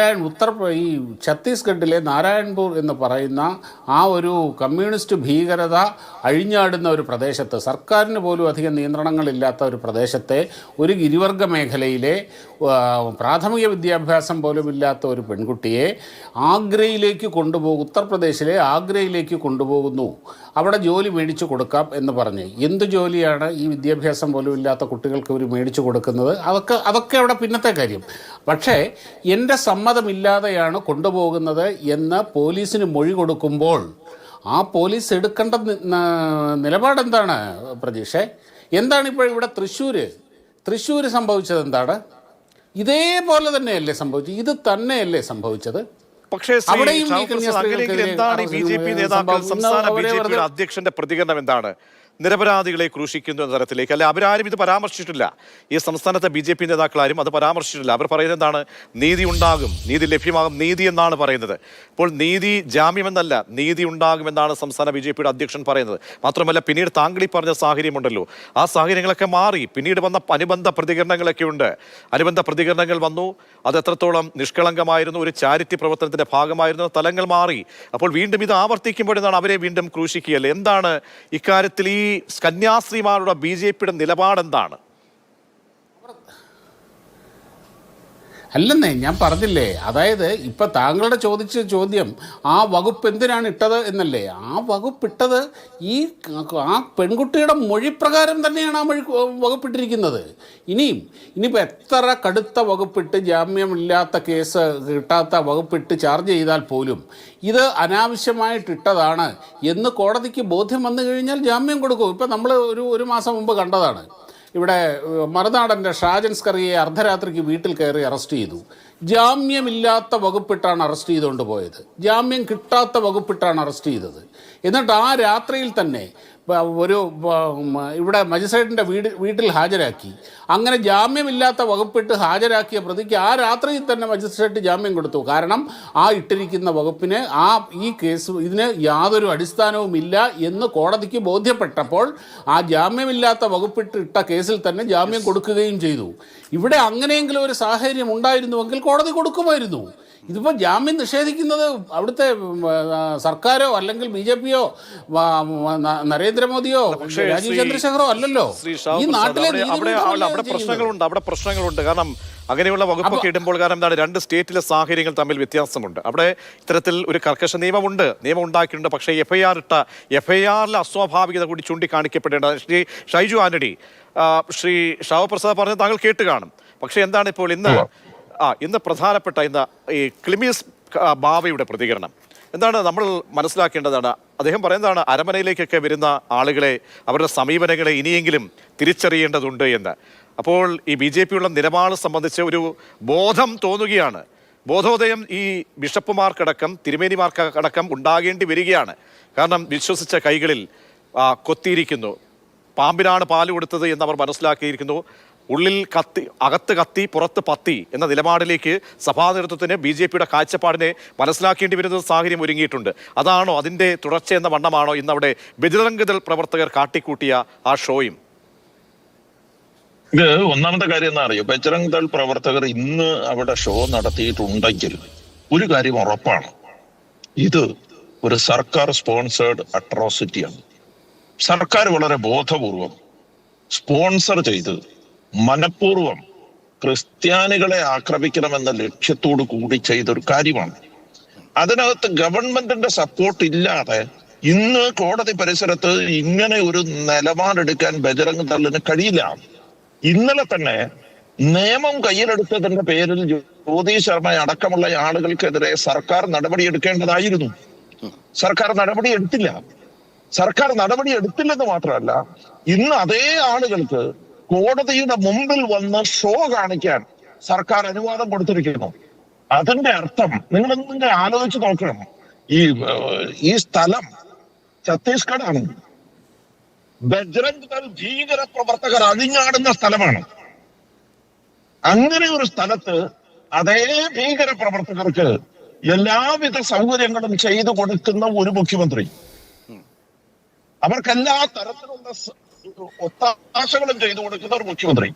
ഈ ഛത്തീസ്ഗഡിലെ നാരായൺപൂർ എന്ന് പറയുന്ന ആ ഒരു കമ്മ്യൂണിസ്റ്റ് ഭീകരത അഴിഞ്ഞാടുന്ന ഒരു പ്രദേശത്ത്, സർക്കാരിന് പോലും അധികം നിയന്ത്രണങ്ങളില്ലാത്ത ഒരു പ്രദേശത്തെ ഒരു ഗിരിവർഗ മേഖലയിലെ പ്രാഥമിക വിദ്യാഭ്യാസം പോലും ഇല്ലാത്ത ഒരു പെൺകുട്ടിയെ ആഗ്രയിലേക്ക് ഉത്തർപ്രദേശിലെ ആഗ്രയിലേക്ക് കൊണ്ടുപോകുന്നു. അവിടെ ജോലി മേടിച്ചു കൊടുക്കാം എന്ന് പറഞ്ഞ്. എന്ത് ജോലിയാണ് ഈ വിദ്യാഭ്യാസം പോലും ഇല്ലാത്ത കുട്ടികൾക്ക് ഇവർ മേടിച്ചു കൊടുക്കുന്നത്? അതൊക്കെ അവിടെ പിന്നത്തെ കാര്യം. പക്ഷേ എൻ്റെ സമ്മതമില്ലാതെയാണ് കൊണ്ടുപോകുന്നത് എന്ന് പോലീസിന് മൊഴി കൊടുക്കുമ്പോൾ ആ പോലീസ് എടുക്കേണ്ട നിലപാടെന്താണ് പ്രതീക്ഷേ? എന്താണിപ്പോൾ ഇവിടെ തൃശ്ശൂർ സംഭവിച്ചത്? എന്താണ്? ഇതേപോലെ തന്നെയല്ലേ സംഭവിച്ചത്? ഇത് തന്നെയല്ലേ സംഭവിച്ചത്? പക്ഷേ എന്താണ് ബി ജെ പി നേതാക്കൾ, സംസ്ഥാന ബി ജെ പിയുടെ അധ്യക്ഷന്റെ പ്രതികരണം എന്താണ്? നിരപരാധികളെ ക്രൂശിക്കുന്നു എന്ന തരത്തിലേക്ക് അല്ലെ? അവരാരും ഇത് പരാമർശിച്ചിട്ടില്ല. ഈ സംസ്ഥാനത്തെ ബി ജെ പി നേതാക്കളാരും അത് പരാമർശിച്ചിട്ടില്ല. അവർ പറയുന്നത് എന്താണ്? നീതി ഉണ്ടാകും, നീതി ലഭ്യമാകും, നീതി എന്നാണ് പറയുന്നത്. ഇപ്പോൾ നീതി ജാമ്യമെന്നല്ല, നീതി ഉണ്ടാകുമെന്നാണ് സംസ്ഥാന ബി ജെ പിയുടെ അധ്യക്ഷൻ പറയുന്നത്. മാത്രമല്ല, പിന്നീട് താങ്കൾ ഈ പറഞ്ഞ സാഹചര്യമുണ്ടല്ലോ, ആ സാഹചര്യങ്ങളൊക്കെ മാറി. പിന്നീട് വന്ന അനുബന്ധ പ്രതികരണങ്ങളൊക്കെ ഉണ്ട്. അനുബന്ധ പ്രതികരണങ്ങൾ വന്നു. അത് എത്രത്തോളം നിഷ്കളങ്കമായിരുന്നു, ഒരു ചാരിറ്റി പ്രവർത്തനത്തിന്റെ ഭാഗമായിരുന്നു, തലങ്ങൾ മാറി. അപ്പോൾ വീണ്ടും ഇത് ആവർത്തിക്കുമ്പോഴെന്നാണ് അവരെ വീണ്ടും ക്രൂശിക്കുകയല്ലേ? എന്താണ് ഇക്കാര്യത്തിൽ ഈ കന്യാസ്ത്രീമാരുടെ ബി ജെ പിയുടെ നിലപാടെന്താണ്? അല്ലെന്നേ, ഞാൻ പറഞ്ഞില്ലേ, അതായത് ഇപ്പം താങ്കളുടെ ചോദിച്ച ചോദ്യം ആ വകുപ്പ് എന്തിനാണ് ഇട്ടത് എന്നല്ലേ? ആ വകുപ്പ് ഇട്ടത് ആ പെൺകുട്ടിയുടെ മൊഴിപ്രകാരം തന്നെയാണ് ആ വകുപ്പിട്ടിരിക്കുന്നത്. ഇനിയിപ്പോൾ എത്ര കടുത്ത വകുപ്പിട്ട്, ജാമ്യമില്ലാത്ത കേസ് കിട്ടാത്ത വകുപ്പിട്ട് ചാർജ് ചെയ്താൽ പോലും ഇത് അനാവശ്യമായിട്ടിട്ടതാണ് എന്ന് കോടതിക്ക് ബോധ്യം വന്നു കഴിഞ്ഞാൽ ജാമ്യം കൊടുക്കും. ഇപ്പം നമ്മൾ ഒരു മാസം മുമ്പ് കണ്ടതാണ്. ഇവിടെ മറുനാടൻ്റെ ഷാജൻ സ്കറിയെ അർദ്ധരാത്രിക്ക് വീട്ടിൽ കയറി അറസ്റ്റ് ചെയ്തു. ജാമ്യമില്ലാത്ത വകുപ്പിട്ടാണ് അറസ്റ്റ് ചെയ്തുകൊണ്ട് പോയത്. ജാമ്യം കിട്ടാത്ത വകുപ്പിട്ടാണ് അറസ്റ്റ് ചെയ്തത്. എന്നിട്ട് ആ രാത്രിയിൽ തന്നെ ഇവിടെ മജിസ്ട്രേറ്റിൻ്റെ വീട്ടിൽ ഹാജരാക്കി. അങ്ങനെ ജാമ്യമില്ലാത്ത വകുപ്പിട്ട് ഹാജരാക്കിയ പ്രതിക്ക് ആ രാത്രിയിൽ തന്നെ മജിസ്ട്രേറ്റ് ജാമ്യം കൊടുത്തു. കാരണം ആ ഇട്ടിരിക്കുന്ന വകുപ്പിന് ഈ കേസ് ഇതിന് യാതൊരു അടിസ്ഥാനവുമില്ല എന്ന് കോടതിക്ക് ബോധ്യപ്പെട്ടപ്പോൾ ആ ജാമ്യമില്ലാത്ത വകുപ്പിട്ട് ഇട്ട കേസിൽ തന്നെ ജാമ്യം കൊടുക്കുകയും ചെയ്തു. ഇവിടെ അങ്ങനെയെങ്കിലും ഒരു സാഹചര്യം ഉണ്ടായിരുന്നുവെങ്കിൽ കോടതി കൊടുക്കുമായിരുന്നു. ഇതിപ്പോൾ ജാമ്യം നിഷേധിക്കുന്നത് അവിടുത്തെ സർക്കാരോ അല്ലെങ്കിൽ ബി ജെ പിയോ നരേന്ദ്രമോദിയോ രാജീവ് ചന്ദ്രശേഖറോ അല്ലല്ലോ. ഈ നാട്ടിലെ അവിടെ പ്രശ്നങ്ങളുണ്ട്. കാരണം അങ്ങനെയുള്ള വകുപ്പൊക്കെ ഇടുമ്പോൾ കാരണം എന്താണ്, രണ്ട് സ്റ്റേറ്റിലെ സാഹചര്യങ്ങൾ തമ്മിൽ വ്യത്യാസമുണ്ട്. അവിടെ ഇത്തരത്തിൽ ഒരു കർക്കശ നിയമം ഉണ്ടാക്കിയിട്ടുണ്ട്. പക്ഷേ എഫ്ഐആറിലെ അസ്വാഭാവികത കൂടി ചൂണ്ടിക്കാണിക്കപ്പെടേണ്ടത്. ശ്രീ ഷൈജു ആന്റണി, ശ്രീ ഷാവപ്രസാദ് പറഞ്ഞത് താങ്കൾ കേട്ട് കാണും. പക്ഷേ എന്താണ് ഇപ്പോൾ ഇന്ന് പ്രധാനപ്പെട്ട ഈ ക്ലിമീസ് ബാവയുടെ പ്രതികരണം എന്താണ് നമ്മൾ മനസ്സിലാക്കേണ്ടതാണ്? അദ്ദേഹം പറയുന്നതാണ് അരമനയിലേക്കൊക്കെ വരുന്ന ആളുകളെ, അവരുടെ സമീപനങ്ങളെ ഇനിയെങ്കിലും തിരിച്ചറിയേണ്ടതുണ്ട് എന്ന്. അപ്പോൾ ഈ ബി ജെ പിയുള്ള നിലപാട് സംബന്ധിച്ച് ഒരു ബോധം തോന്നുകയാണ്. ബോധോദയം ഈ ബിഷപ്പുമാർക്കടക്കം തിരുമേനിമാർക്കടക്കം ഉണ്ടാകേണ്ടി വരികയാണ്. കാരണം വിശ്വസിച്ച കൈകളിൽ കൊത്തിയിരിക്കുന്നു. പാമ്പിനാണ് പാല് കൊടുത്തത് എന്നവർ മനസ്സിലാക്കിയിരിക്കുന്നു. ഉള്ളിൽ അകത്ത് കത്തി പുറത്ത് പത്തി എന്ന നിലപാടിലേക്ക് സഭാ നേതൃത്വത്തിന് ബി ജെ പിയുടെ കാഴ്ചപ്പാടിനെ മനസ്സിലാക്കേണ്ടി വരുന്ന സാഹചര്യം ഒരുങ്ങിയിട്ടുണ്ട്. അതാണോ അതിൻ്റെ തുടർച്ച എന്ന വണ്ണമാണോ ഇന്നവിടെ ബജ്റംഗ് ദൾ പ്രവർത്തകർ കാട്ടിക്കൂട്ടിയ ആ ഷോയും? ഇത് ഒന്നാമത്തെ കാര്യം എന്താ അറിയോ, ബജ്റംഗ് ദൾ പ്രവർത്തകർ ഇന്ന് അവിടെ ഷോ നടത്തിയിട്ടുണ്ടെങ്കിൽ ഒരു കാര്യം ഉറപ്പാണ്, ഇത് ഒരു സർക്കാർ സ്പോൺസേർഡ് അട്രോസിറ്റിയാണ്. സർക്കാർ വളരെ ബോധപൂർവം സ്പോൺസർ ചെയ്ത് മനഃപൂർവം ക്രിസ്ത്യാനികളെ ആക്രമിക്കണമെന്ന ലക്ഷ്യത്തോടു കൂടി ചെയ്തൊരു കാര്യമാണ്. അതിനകത്ത് ഗവൺമെന്റിന്റെ സപ്പോർട്ട് ഇല്ലാതെ ഇന്ന് കോടതി പരിസരത്ത് ഇങ്ങനെ ഒരു നിലപാടെടുക്കാൻ ബജ്റംഗ് ദളിന് കഴിയില്ല. ഇന്നലെ തന്നെ നിയമം കയ്യിലെടുത്തതിന്റെ പേരിൽ ജ്യോതി ശർമ്മ അടക്കമുള്ള ആളുകൾക്കെതിരെ സർക്കാർ നടപടിയെടുക്കേണ്ടതായിരുന്നു. സർക്കാർ നടപടിയെടുത്തില്ല. സർക്കാർ നടപടിയെടുത്തില്ലെന്ന് മാത്രമല്ല, ഇന്ന് അതേ ആളുകൾക്ക് കോടതിയുടെ മുമ്പിൽ വന്ന് ഷോ കാണിക്കാൻ സർക്കാർ അനുവാദം കൊടുത്തിരിക്കുന്നു. അതിന്റെ അർത്ഥം നിങ്ങൾ ആലോചിച്ച് നോക്കണം. ഈ സ്ഥലം ഛത്തീസ്ഗഡ് ആണ്. ബജ്രംഗ് ദൾ ഭീകര പ്രവർത്തകർ അഴിഞ്ഞാടുന്ന സ്ഥലമാണ്. അങ്ങനെ ഒരു സ്ഥലത്ത് അതേ ഭീകര പ്രവർത്തകർക്ക് എല്ലാവിധ സൗകര്യങ്ങളും ചെയ്തു കൊടുക്കുന്ന ഒരു മുഖ്യമന്ത്രി, അവർക്ക് എല്ലാ തരത്തിലുള്ള ഒത്താശകളും ചെയ്തു കൊടുക്കുന്ന ഒരു മുഖ്യമന്ത്രി,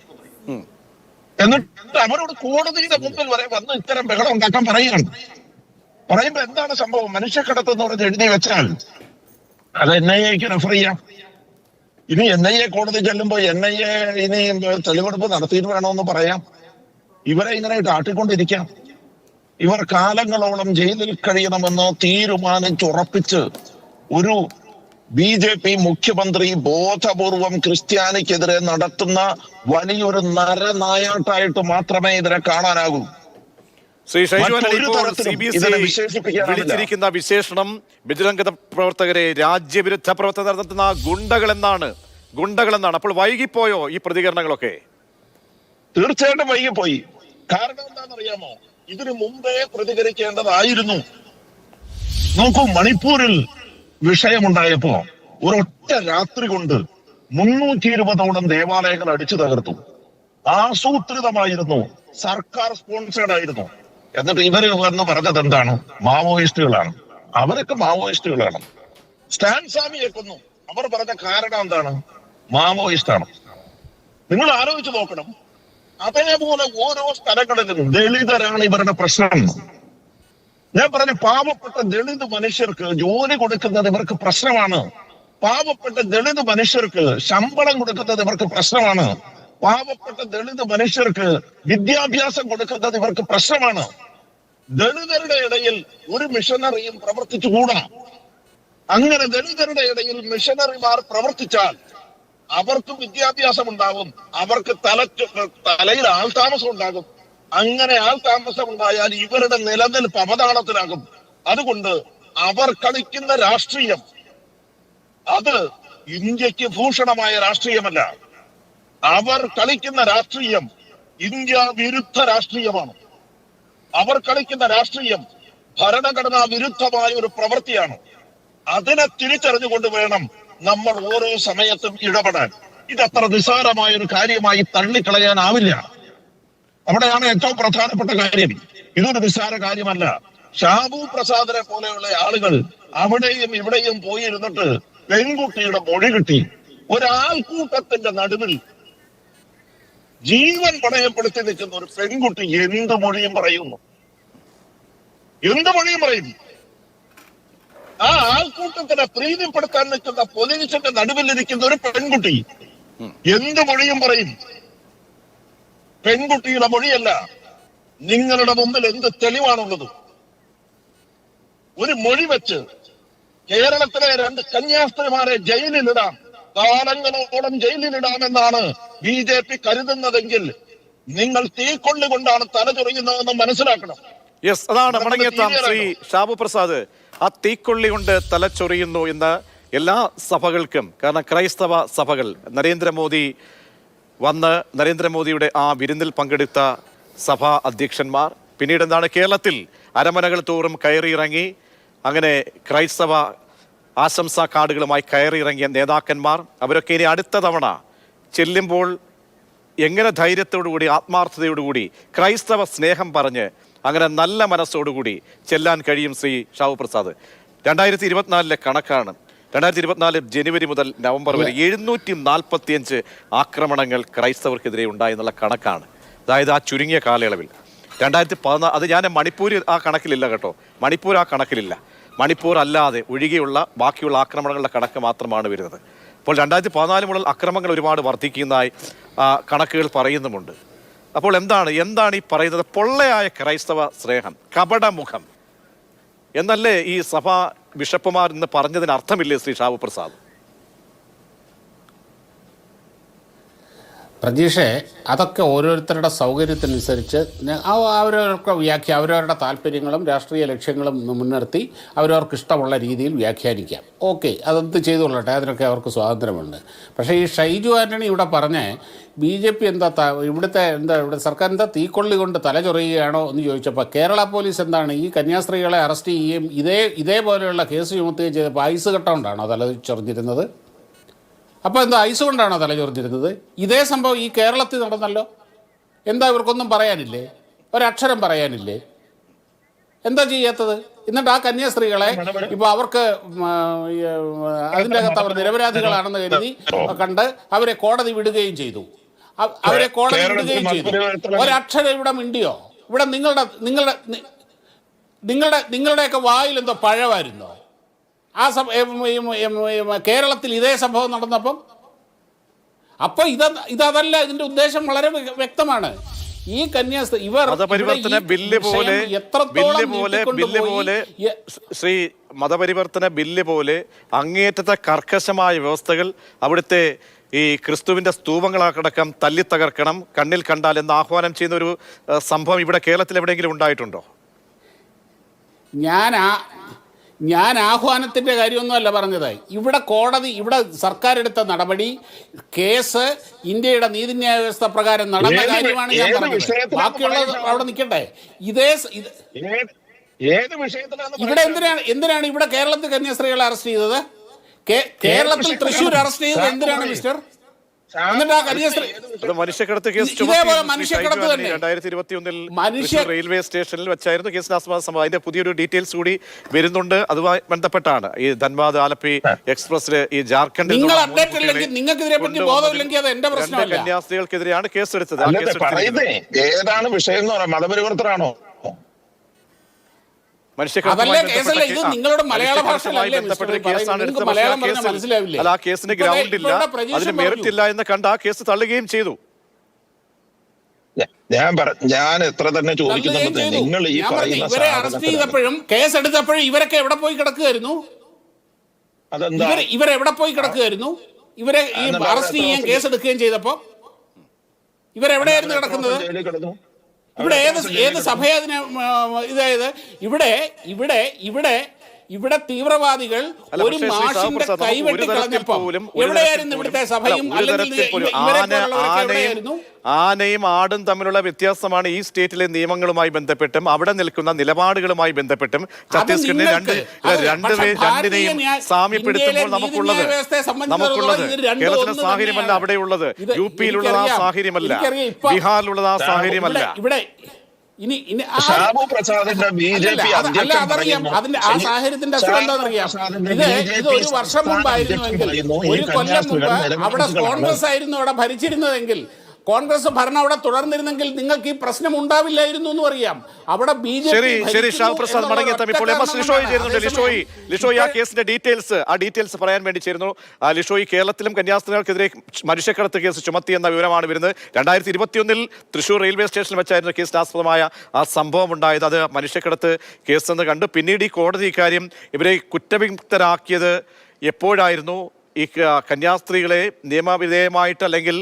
എന്നിട്ട് അവരോട് കോടതിയുടെ മുമ്പിൽ വരെ വന്ന് ഇത്തരം ബഹളം ഉണ്ടാക്കാൻ പറയുകയാണ്. പറയുമ്പോ എന്താണ് സംഭവം? മനുഷ്യക്കടത്ത് എന്ന് പറഞ്ഞ് എഴുതി വെച്ചാൽ അത് NIA-ക്ക് റെഫർ ചെയ്യാം. ഇനി NIA കോടതി ചെല്ലുമ്പോ NIA ഇനി തെളിവെടുപ്പ് നടത്തിയിട്ട് വേണമെന്ന് പറയാം. ഇവരെ ഇങ്ങനെ ആട്ടിക്കൊണ്ടിരിക്കാം. ഇവർ കാലങ്ങളോളം ജയിലിൽ കഴിയണമെന്ന് തീരുമാനിച്ചുറപ്പിച്ച് ഒരു BJP മുഖ്യമന്ത്രി ബോധപൂർവം ക്രിസ്ത്യാനിക്കെതിരെ നടത്തുന്ന വലിയൊരു നരനായാട്ടായിട്ട് മാത്രമേ ഇതിനെ കാണാനാകൂ. ശ്രീ ഷൈജു ആന്റണി, ഇപ്പോൾ CBC വിളിച്ചിരിക്കുന്ന വിശേഷണം ബജ്രംഗ് ദൾ പ്രവർത്തകരെ രാജ്യവിരുദ്ധ പ്രവർത്തനം നടത്തുന്ന ഗുണ്ടകൾ എന്നാണ്. അപ്പോൾ വൈകിപ്പോയോ ഈ പ്രതികരണങ്ങളൊക്കെ? തീർച്ചയായിട്ടും വൈകിപ്പോയി. കാരണം എന്താണെന്നറിയാമോ? ഇതിനു മുമ്പേ പ്രതികരിക്കേണ്ടതായിരുന്നു. നോക്കൂ, മണിപ്പൂരിൽ വിഷയമുണ്ടായപ്പോ ഒരൊറ്റ രാത്രി കൊണ്ട് 320ഓളം ദേവാലയങ്ങൾ അടിച്ചു തകർത്തു. ആസൂത്രിതമായിരുന്നു, സർക്കാർ സ്പോൺസേഡ് ആയിരുന്നു. എന്നിട്ട് ഇവര് വന്ന് പറഞ്ഞത് എന്താണ്? മാവോയിസ്റ്റുകളാണ്. അവരൊക്കെ മാവോയിസ്റ്റുകളാണ്. സ്റ്റാൻ സ്വാമിയെ കൊന്നു. അവർ പറഞ്ഞ കാരണം എന്താണ്? മാവോയിസ്റ്റ് ആണ്. നിങ്ങൾ ആലോചിച്ച് നോക്കണം. അതേപോലെ ഓരോ സ്ഥലങ്ങളിലും ദളിതരാണ് ഇവരുടെ പ്രശ്നം. ഞാൻ പറഞ്ഞ പാവപ്പെട്ട ദളിത് മനുഷ്യർക്ക് ജോലി കൊടുക്കുന്നത് ഇവർക്ക് പ്രശ്നമാണ്. പാവപ്പെട്ട ദളിത് മനുഷ്യർക്ക് ശമ്പളം കൊടുക്കുന്നത് ഇവർക്ക് പ്രശ്നമാണ്. പാവപ്പെട്ട ദളിത് മനുഷ്യർക്ക് വിദ്യാഭ്യാസം കൊടുക്കുന്നത് ഇവർക്ക് പ്രശ്നമാണ്. ദളിതരുടെ ഇടയിൽ ഒരു മിഷനറിയും പ്രവർത്തിച്ചുകൂടാ. അങ്ങനെ ദളിതരുടെ ഇടയിൽ മിഷനറിമാർ പ്രവർത്തിച്ചാൽ അവർക്ക് വിദ്യാഭ്യാസം ഉണ്ടാകും, അവർക്ക് തലയിൽ ആൾതാമസം ഉണ്ടാകും. അങ്ങനെ ആൾതാമസം ഉണ്ടായാൽ ഇവരുടെ നിലനിൽപ്പ് അവതാളത്തിലാകും. അതുകൊണ്ട് അവർ കളിക്കുന്ന രാഷ്ട്രീയം അത് ഇന്ത്യക്ക് ഭൂഷണമായ രാഷ്ട്രീയമല്ല. അവർ കളിക്കുന്ന രാഷ്ട്രീയം ഇന്ത്യ വിരുദ്ധ രാഷ്ട്രീയമാണ്. അവർ കളിക്കുന്ന രാഷ്ട്രീയം ഭരണഘടനാ വിരുദ്ധമായ ഒരു പ്രവൃത്തിയാണ്. അതിനെ തിരിച്ചറിഞ്ഞുകൊണ്ട് വേണം നമ്മൾ ഓരോ സമയത്തും ഇടപെടാൻ. ഇതത്ര നിസ്സാരമായ ഒരു കാര്യമായി തള്ളിക്കളയാനാവില്ല. അവിടെയാണ് ഏറ്റവും പ്രധാനപ്പെട്ട കാര്യം. ഇതൊരു നിസ്സാര കാര്യമല്ല. ഷാബു പ്രസാദിനെ പോലെയുള്ള ആളുകൾ അവിടെയും ഇവിടെയും പോയിരുന്നിട്ട് പെൺകുട്ടിയുടെ മൊഴി കിട്ടി. ഒരാൾക്കൂട്ടത്തിന്റെ നടുവിൽ ജീവൻ പണയപ്പെടുത്തി നിൽക്കുന്ന ഒരു പെൺകുട്ടി എന്ത് മൊഴിയും പറയുന്നു. എന്ത് മൊഴിയും പറയും. ആ ആൾക്കൂട്ടത്തിനെ പ്രീതിപ്പെടുത്താൻ നിൽക്കുന്ന പോലീസിന്റെ നടുവിലിരിക്കുന്ന ഒരു പെൺകുട്ടി എന്ത് മൊഴിയും പറയും. പെൺകുട്ടിയുടെ മൊഴിയല്ല. നിങ്ങളുടെ മുമ്പിൽ എന്ത് തെളിവാണുള്ളത്? ഒരു മൊഴി വെച്ച് കേരളത്തിലെ 2 കന്യാസ്ത്രീമാരെ ജയിലിലിടാം, കാലങ്ങളോളം ജയിലിലിടാമെന്നാണ് BJP കരുതുന്നതെങ്കിൽ നിങ്ങൾ തീക്കൊള്ളുകൊണ്ടാണ് തലചൊറിയുന്നതെന്ന് മനസ്സിലാക്കണം. യെസ്, അതാണ് മടങ്ങിയെത്താം. ശ്രീ ഷാബു പ്രസാദ്, ആ തീക്കൊള്ളി കൊണ്ട് തലച്ചൊറിയുന്നു എന്ന് എല്ലാ സഭകൾക്കും. കാരണം ക്രൈസ്തവ സഭകൾ നരേന്ദ്രമോദിയുടെ ആ വിരുന്നിൽ പങ്കെടുത്ത സഭാ അധ്യക്ഷന്മാർ, പിന്നീട് എന്താണ് കേരളത്തിൽ അരമനകൾ തോറും കയറിയിറങ്ങി അങ്ങനെ ക്രൈസ്തവ ആശംസാ കാർഡുകളുമായി കയറിയിറങ്ങിയ നേതാക്കന്മാർ, അവരൊക്കെ ഇനി അടുത്ത തവണ ചെല്ലുമ്പോൾ എങ്ങനെ ധൈര്യത്തോടുകൂടി ആത്മാർത്ഥതയോടുകൂടി ക്രൈസ്തവ സ്നേഹം പറഞ്ഞ് അങ്ങനെ നല്ല മനസ്സോടുകൂടി ചെല്ലാൻ കഴിയും? ശ്രീ ഷാബു പ്രസാദ്, 2024 കണക്കാണ്. 2024 ജനുവരി മുതൽ നവംബർ വരെ 745 ആക്രമണങ്ങൾ ക്രൈസ്തവർക്കെതിരെ ഉണ്ടായെന്നുള്ള കണക്കാണ്. അതായത് ആ ചുരുങ്ങിയ കാലയളവിൽ 2014, അത് ഞാൻ മണിപ്പൂർ ആ കണക്കിലില്ല കേട്ടോ, മണിപ്പൂർ ആ കണക്കിലില്ല. മണിപ്പൂർ അല്ലാതെ ഒഴികെയുള്ള ബാക്കിയുള്ള ആക്രമണങ്ങളുടെ കണക്ക് മാത്രമാണ് വരുന്നത്. അപ്പോൾ 2014 മുതൽ അക്രമങ്ങൾ ഒരുപാട് വർദ്ധിക്കുന്നതായി കണക്കുകൾ പറയുന്നുമുണ്ട്. അപ്പോൾ എന്താണ് ഈ പറയുന്നത്? പൊള്ളയായ ക്രൈസ്തവ സ്നേഹം, കപടമുഖം എന്നല്ലേ ഈ സഭാ ബിഷപ്പുമാർ ഇന്ന് പറഞ്ഞതിന് അർത്ഥമില്ലേ ശ്രീ ഷാബു പ്രസാദ്? പ്രജീഷേ, അതൊക്കെ ഓരോരുത്തരുടെ സൗകര്യത്തിനനുസരിച്ച് അവരവരുടെ താല്പര്യങ്ങളും രാഷ്ട്രീയ ലക്ഷ്യങ്ങളും മുൻനിർത്തി അവരവർക്ക് ഇഷ്ടമുള്ള രീതിയിൽ വ്യാഖ്യാനിക്കാം. ഓക്കെ, അതെന്ത് ചെയ്തുകൊള്ളട്ടെ, അതിനൊക്കെ അവർക്ക് സ്വാതന്ത്ര്യമുണ്ട്. പക്ഷേ ഈ ഷൈജു ആന്റണി ഇവിടെ പറഞ്ഞ് BJP ഇവിടെ സർക്കാർ എന്താ തീക്കൊള്ളി കൊണ്ട് തലചൊറിയുകയാണോ എന്ന് ചോദിച്ചപ്പോൾ കേരള പോലീസ് എന്താണ് ഈ കന്യാസ്ത്രീകളെ അറസ്റ്റ് ചെയ്യുകയും ഇതേപോലെയുള്ള കേസ് ചുമത്തുകയും ചെയ്തപ്പോൾ ഐസ് കട്ട കൊണ്ടാണോ തല ചൊറിഞ്ഞിരുന്നത്? അപ്പോൾ എന്താ ഐസ് കൊണ്ടാണോ തലചോർന്നിരുന്നത്? ഇതേ സംഭവം ഈ കേരളത്തിൽ നടന്നല്ലോ. എന്താ ഇവർക്കൊന്നും പറയാനില്ലേ? ഒരക്ഷരം പറയാനില്ലേ? എന്താ ചെയ്യാത്തത്? എന്നിട്ട് ആ കന്യാസ്ത്രീകളെ ഇപ്പോൾ അവർക്ക് അതിൻ്റെ അകത്ത് അവർ നിരപരാധികളാണെന്ന് കരുതി കണ്ട് അവരെ കോടതി വിടുകയും ചെയ്തു. ഒരക്ഷരം ഇവിടെ മിണ്ടിയോ? ഇവിടെ നിങ്ങളുടെയൊക്കെ വായിൽ എന്തോ പഴമായിരുന്നോ? കേരളത്തിൽ ഇതേ സംഭവം നടന്നപ്പം അപ്പോൾ ഇതല്ല. ഇതിന്റെ ഉദ്ദേശം വളരെ വ്യക്തമാണ്. ഈ കന്യാസ്ത്രീ മതപരിവർത്തന ബില്ല് പോലെ ശ്രീ മതപരിവർത്തന ബില്ല് പോലെ അങ്ങേറ്റത്തെ കർക്കശമായ വ്യവസ്ഥകൾ അവിടുത്തെ ഈ ക്രിസ്തുവിന്റെ സ്തൂപങ്ങളടക്കം തല്ലി തകർക്കണം, കണ്ണിൽ കണ്ടാൽ എന്ന് ആഹ്വാനം ചെയ്യുന്ന ഒരു സംഭവം ഇവിടെ കേരളത്തിൽ എവിടെയെങ്കിലും ഉണ്ടായിട്ടുണ്ടോ? ഞാൻ ആഹ്വാനത്തിൻ്റെ കാര്യമൊന്നുമല്ല പറഞ്ഞത്. ഇവിടെ കോടതി, ഇവിടെ സർക്കാർ എടുത്ത നടപടി, കേസ് ഇന്ത്യയുടെ നീതിന്യായ വ്യവസ്ഥ പ്രകാരം നടന്ന കാര്യമാണ് ഞാൻ പറഞ്ഞത്. ബാക്കിയുള്ളത് അവിടെ നിൽക്കട്ടെ. ഇവിടെ എന്തിനാണ് ഇവിടെ കേരളത്തിൽ കന്യാസ്ത്രീകളെ അറസ്റ്റ് ചെയ്തത്? കേരളത്തിൽ തൃശ്ശൂർ അറസ്റ്റ് ചെയ്തത് എന്തിനാണ് മിസ്റ്റർ? മനുഷ്യക്കടത്ത് കേസ് 2021 റെയിൽവേ സ്റ്റേഷനിൽ വെച്ചായിരുന്നു കേസിന് ആസ്പദ സംഭവം. അതിന്റെ പുതിയൊരു ഡീറ്റെയിൽസ് കൂടി വരുന്നുണ്ട്. അതുമായി ബന്ധപ്പെട്ടാണ് ഈ ധൻബാദ് ആലപ്പി എക്സ്പ്രസില് ഈ ജാർഖണ്ഡിൽ കന്യാസ്ത്രീകൾക്കെതിരെയാണ് കേസെടുത്തത്. ഏതാണ് വിഷയം എന്ന് പറയാം? മതപരിവർത്തനാണോ? നിങ്ങളുടെ മലയാള ഭാഷയിലല്ലേ മലയാളം പറഞ്ഞാൽ മനസ്സിലാവില്ലേ? ആ കേസിന് ഗ്രൗണ്ട് ഇല്ല, അതിന് മെറിറ്റ് ഇല്ല എന്ന് കണ്ട് ആ കേസ് തള്ളുകയും ചെയ്തു. ഞാൻ എത്ര തന്നെ ചോദിക്കുന്നുണ്ട്, നിങ്ങൾ ഈ ഇവരെ അറസ്റ്റ് ചെയ്തപ്പോഴും കേസ് എടുത്തപ്പോഴും ഇവരൊക്കെ എവിടെ പോയി കിടക്കുകയായിരുന്നു? ഇവരെവിടെ പോയി കിടക്കുകയായിരുന്നു? ഇവരെ ഈ അറസ്റ്റ് ചെയ്യാൻ കേസ് എടുക്കുകയും ചെയ്തപ്പോ ഇവരെവിടെയായിരുന്നു കിടക്കുന്നത്? ഇവിടെ ഏത് സഭയെ അതിന് ഇതായത്? ഇവിടെ തീവ്രവാദികൾ ഒരു മാഷിന്റെ കൈവെട്ടി കളഞ്ഞപ്പോ എവിടെയായിരുന്നു ഇവിടുത്തെ സഭയും? ആനയും ആടും തമ്മിലുള്ള വ്യത്യാസമാണ് ഈ സ്റ്റേറ്റിലെ നിയമങ്ങളുമായി ബന്ധപ്പെട്ടും അവിടെ നിൽക്കുന്ന നിലപാടുകളുമായി ബന്ധപ്പെട്ടും ഛത്തീസ്ഗഡിനെ രണ്ടിനെയും സാമ്യപ്പെടുത്തുമ്പോൾ നമുക്കുള്ളത് കേരളത്തിലെ സാഹചര്യമല്ല അവിടെയുള്ളത്, യുപിയിലുള്ളത് ആ സാഹചര്യമല്ല, ബീഹാറിലുള്ളത് ആ സാഹചര്യമല്ല. ഇവിടെ അതിന്റെ ആ സാഹചര്യത്തിന്റെ അസുഖം എന്താണെന്നറിയാം? ഇത് ഒരു വർഷം മുമ്പായിരുന്നുവെങ്കിൽ, ഒരു കൊല്ലം മുമ്പ് അവിടെ കോൺഗ്രസ് ആയിരുന്നു അവിടെ ഭരിച്ചിരുന്നതെങ്കിൽ, കോൺഗ്രസ് ഭരണം അവിടെ തുടർന്നിരുന്നെങ്കിൽ നിങ്ങൾക്ക് ഈ പ്രശ്നം ഉണ്ടാവില്ലായിരുന്നു എന്ന് അറിയാം. അവിടെ ലിഷോയ് ആ കേസിന്റെ ഡീറ്റെയിൽസ് പറയാൻ വേണ്ടി ചേരുന്നു. ലിഷോയ്, കേരളത്തിലും കന്യാസ്ത്രീകൾക്കെതിരെ മനുഷ്യക്കടത്ത് കേസ് ചുമത്തി എന്ന വിവരമാണ് വരുന്നത്. 2021 തൃശ്ശൂർ റെയിൽവേ സ്റ്റേഷനിൽ വെച്ചായിരുന്നു കേസിന് ആസ്പദമായ ആ സംഭവം ഉണ്ടായത്. അത് മനുഷ്യക്കടത്ത് കേസെന്ന് കണ്ടു. പിന്നീട് ഈ കോടതി ഇക്കാര്യം ഇവരെ കുറ്റവിമുക്തരാക്കിയത് എപ്പോഴായിരുന്നു? ഈ കന്യാസ്ത്രീകളെ നിയമവിധേയമായിട്ട് അല്ലെങ്കിൽ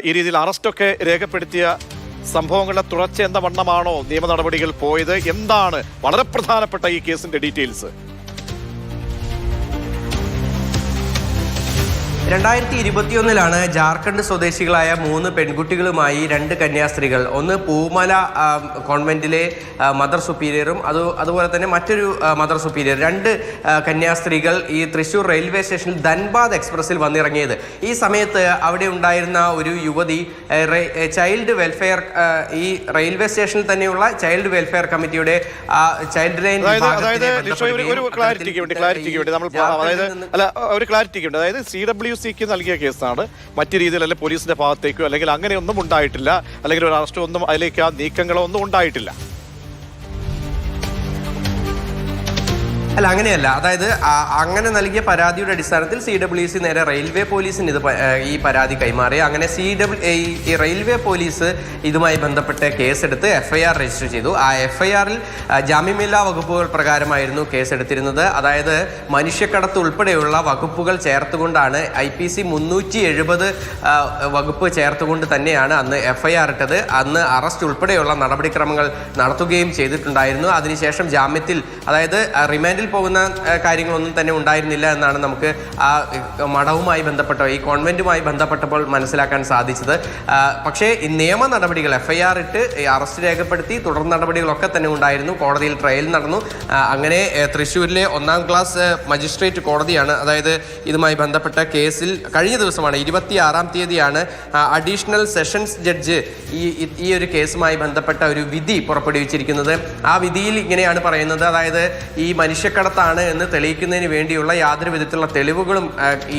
ഈ രീതിയിൽ അറസ്റ്റൊക്കെ രേഖപ്പെടുത്തിയ സംഭവങ്ങളുടെ തുടർച്ച എന്ന വണ്ണമാണോ നിയമ നടപടികൾ പോയത്? എന്താണ് വളരെ പ്രധാനപ്പെട്ട ഈ കേസിന്റെ ഡീറ്റെയിൽസ്? 2021 ജാർഖണ്ഡ് സ്വദേശികളായ 3 പെൺകുട്ടികളുമായി 2 കന്യാസ്ത്രീകൾ, ഒന്ന് പൂമല കോൺവെന്റിലെ മദർ സുപ്പീരിയറും അതുപോലെ തന്നെ മറ്റൊരു മദർ സുപ്പീരിയർ, 2 കന്യാസ്ത്രീകൾ ഈ തൃശ്ശൂർ റെയിൽവേ സ്റ്റേഷനിൽ ധൻബാദ് എക്സ്പ്രസിൽ വന്നിറങ്ങിയത്. ഈ സമയത്ത് അവിടെ ഉണ്ടായിരുന്ന ഒരു യുവതി ചൈൽഡ് വെൽഫെയർ, ഈ റെയിൽവേ സ്റ്റേഷനിൽ തന്നെയുള്ള ചൈൽഡ് വെൽഫെയർ കമ്മിറ്റിയുടെ ചൈൽഡ് ലൈൻ CWCക്ക് നൽകിയ കേസാണ്. മറ്റു രീതിയിലല്ല പോലീസിന്റെ ഭാഗത്തേക്കോ അല്ലെങ്കിൽ അങ്ങനെയൊന്നും ഉണ്ടായിട്ടില്ല, അല്ലെങ്കിൽ ഒരു അറസ്റ്റോ ഒന്നും അതിലേക്ക് ആ നീക്കങ്ങളോ ഒന്നും ഉണ്ടായിട്ടില്ല. അല്ല, അങ്ങനെയല്ല. അതായത് അങ്ങനെ നൽകിയ പരാതിയുടെ അടിസ്ഥാനത്തിൽ CWC നേരെ റെയിൽവേ പോലീസിന് ഈ പരാതി കൈമാറി. അങ്ങനെ ഈ റെയിൽവേ പോലീസ് ഇതുമായി ബന്ധപ്പെട്ട് കേസെടുത്ത് FIR രജിസ്റ്റർ ചെയ്തു. ആ FIRൽ ജാമ്യമില്ലാ വകുപ്പുകൾ പ്രകാരമായിരുന്നു കേസെടുത്തിരുന്നത്. അതായത് മനുഷ്യക്കടത്ത് ഉൾപ്പെടെയുള്ള വകുപ്പുകൾ ചേർത്തുകൊണ്ടാണ്, IPC 370 വകുപ്പ് ചേർത്തുകൊണ്ട് തന്നെയാണ് അന്ന് FIR ഇട്ടത്. അന്ന് അറസ്റ്റ് ഉൾപ്പെടെയുള്ള നടപടിക്രമങ്ങൾ നടത്തുകയും ചെയ്തിട്ടുണ്ടായിരുന്നു. അതിനുശേഷം ജാമ്യത്തിൽ, അതായത് റിമാൻഡിൽ ട്രയലിൽ പോകുന്ന കാര്യങ്ങളൊന്നും തന്നെ ഉണ്ടായിരുന്നില്ല എന്നാണ് നമുക്ക് ആ മഠവുമായി ബന്ധപ്പെട്ട ഈ കോൺവെന്റുമായി ബന്ധപ്പെട്ടപ്പോൾ മനസ്സിലാക്കാൻ സാധിച്ചത്. പക്ഷേ ഈ നിയമ നടപടികൾ FIR ഇട്ട് അറസ്റ്റ് രേഖപ്പെടുത്തി തുടർ നടപടികളൊക്കെ തന്നെ ഉണ്ടായിരുന്നു. കോടതിയിൽ ട്രയൽ നടന്നു. അങ്ങനെ തൃശ്ശൂരിലെ 1ാം ക്ലാസ് മജിസ്ട്രേറ്റ് കോടതിയാണ്, അതായത് ഇതുമായി ബന്ധപ്പെട്ട കേസിൽ കഴിഞ്ഞ ദിവസമാണ് 26-ാം തീയതിയാണ് അഡീഷണൽ സെഷൻസ് ജഡ്ജ് ഈ ഒരു കേസുമായി ബന്ധപ്പെട്ട ഒരു വിധി പുറപ്പെടുവിച്ചിരിക്കുന്നത്. ആ വിധിയിൽ ഇങ്ങനെയാണ് പറയുന്നത്, അതായത് ഈ മനുഷ്യക്കടത്താണ് എന്ന് തെളിയിക്കുന്നതിന് വേണ്ടിയുള്ള യാതൊരു വിധത്തിലുള്ള തെളിവുകളും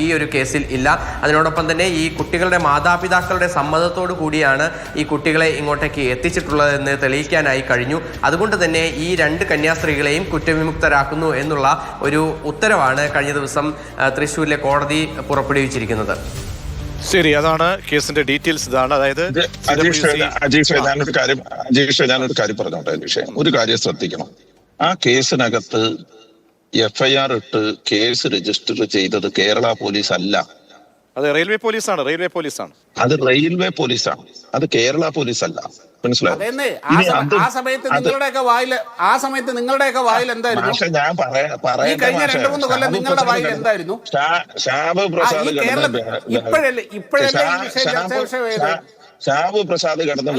ഈ ഒരു കേസിൽ ഇല്ല. അതിനോടൊപ്പം തന്നെ ഈ കുട്ടികളുടെ മാതാപിതാക്കളുടെ സമ്മതത്തോടു കൂടിയാണ് ഈ കുട്ടികളെ ഇങ്ങോട്ടേക്ക് എത്തിച്ചിട്ടുള്ളതെന്ന് തെളിയിക്കാനായി കഴിഞ്ഞു. അതുകൊണ്ട് തന്നെ ഈ 2 കന്യാസ്ത്രീകളെയും കുറ്റവിമുക്തരാക്കുന്നു എന്നുള്ള ഒരു ഉത്തരവാണ് കഴിഞ്ഞ ദിവസം തൃശ്ശൂരിലെ കോടതി പുറപ്പെടുവിച്ചിരിക്കുന്നത്. ശരി, അതാണ് കേസിന്റെ ഡീറ്റെയിൽസ്. ഇതാണ്, അതായത് അജീഷ് ഞാനൊരു കാര്യം പറഞ്ഞോട്ടെ. ഒരു കാര്യം ശ്രദ്ധിക്കണം. ആ കേസിനകത്ത് FIR ഇട്ട് കേസ് രജിസ്റ്റർ ചെയ്തത് കേരള പോലീസ് അല്ല, അത് റെയിൽവേ പോലീസാണ്. അത് റെയിൽവേ പോലീസാണ്, അത് കേരള പോലീസ് അല്ല. മനസ്സിലായോ? ആ സമയത്ത് നിങ്ങളുടെയൊക്കെ വായിൽ എന്തായിരുന്നു? ഞാൻ കഴിഞ്ഞ 2-3 കൊല്ലം നിങ്ങളുടെ വായിൽ എന്തായിരുന്നു? ഷാബ് പ്രസാദ് കടന്ന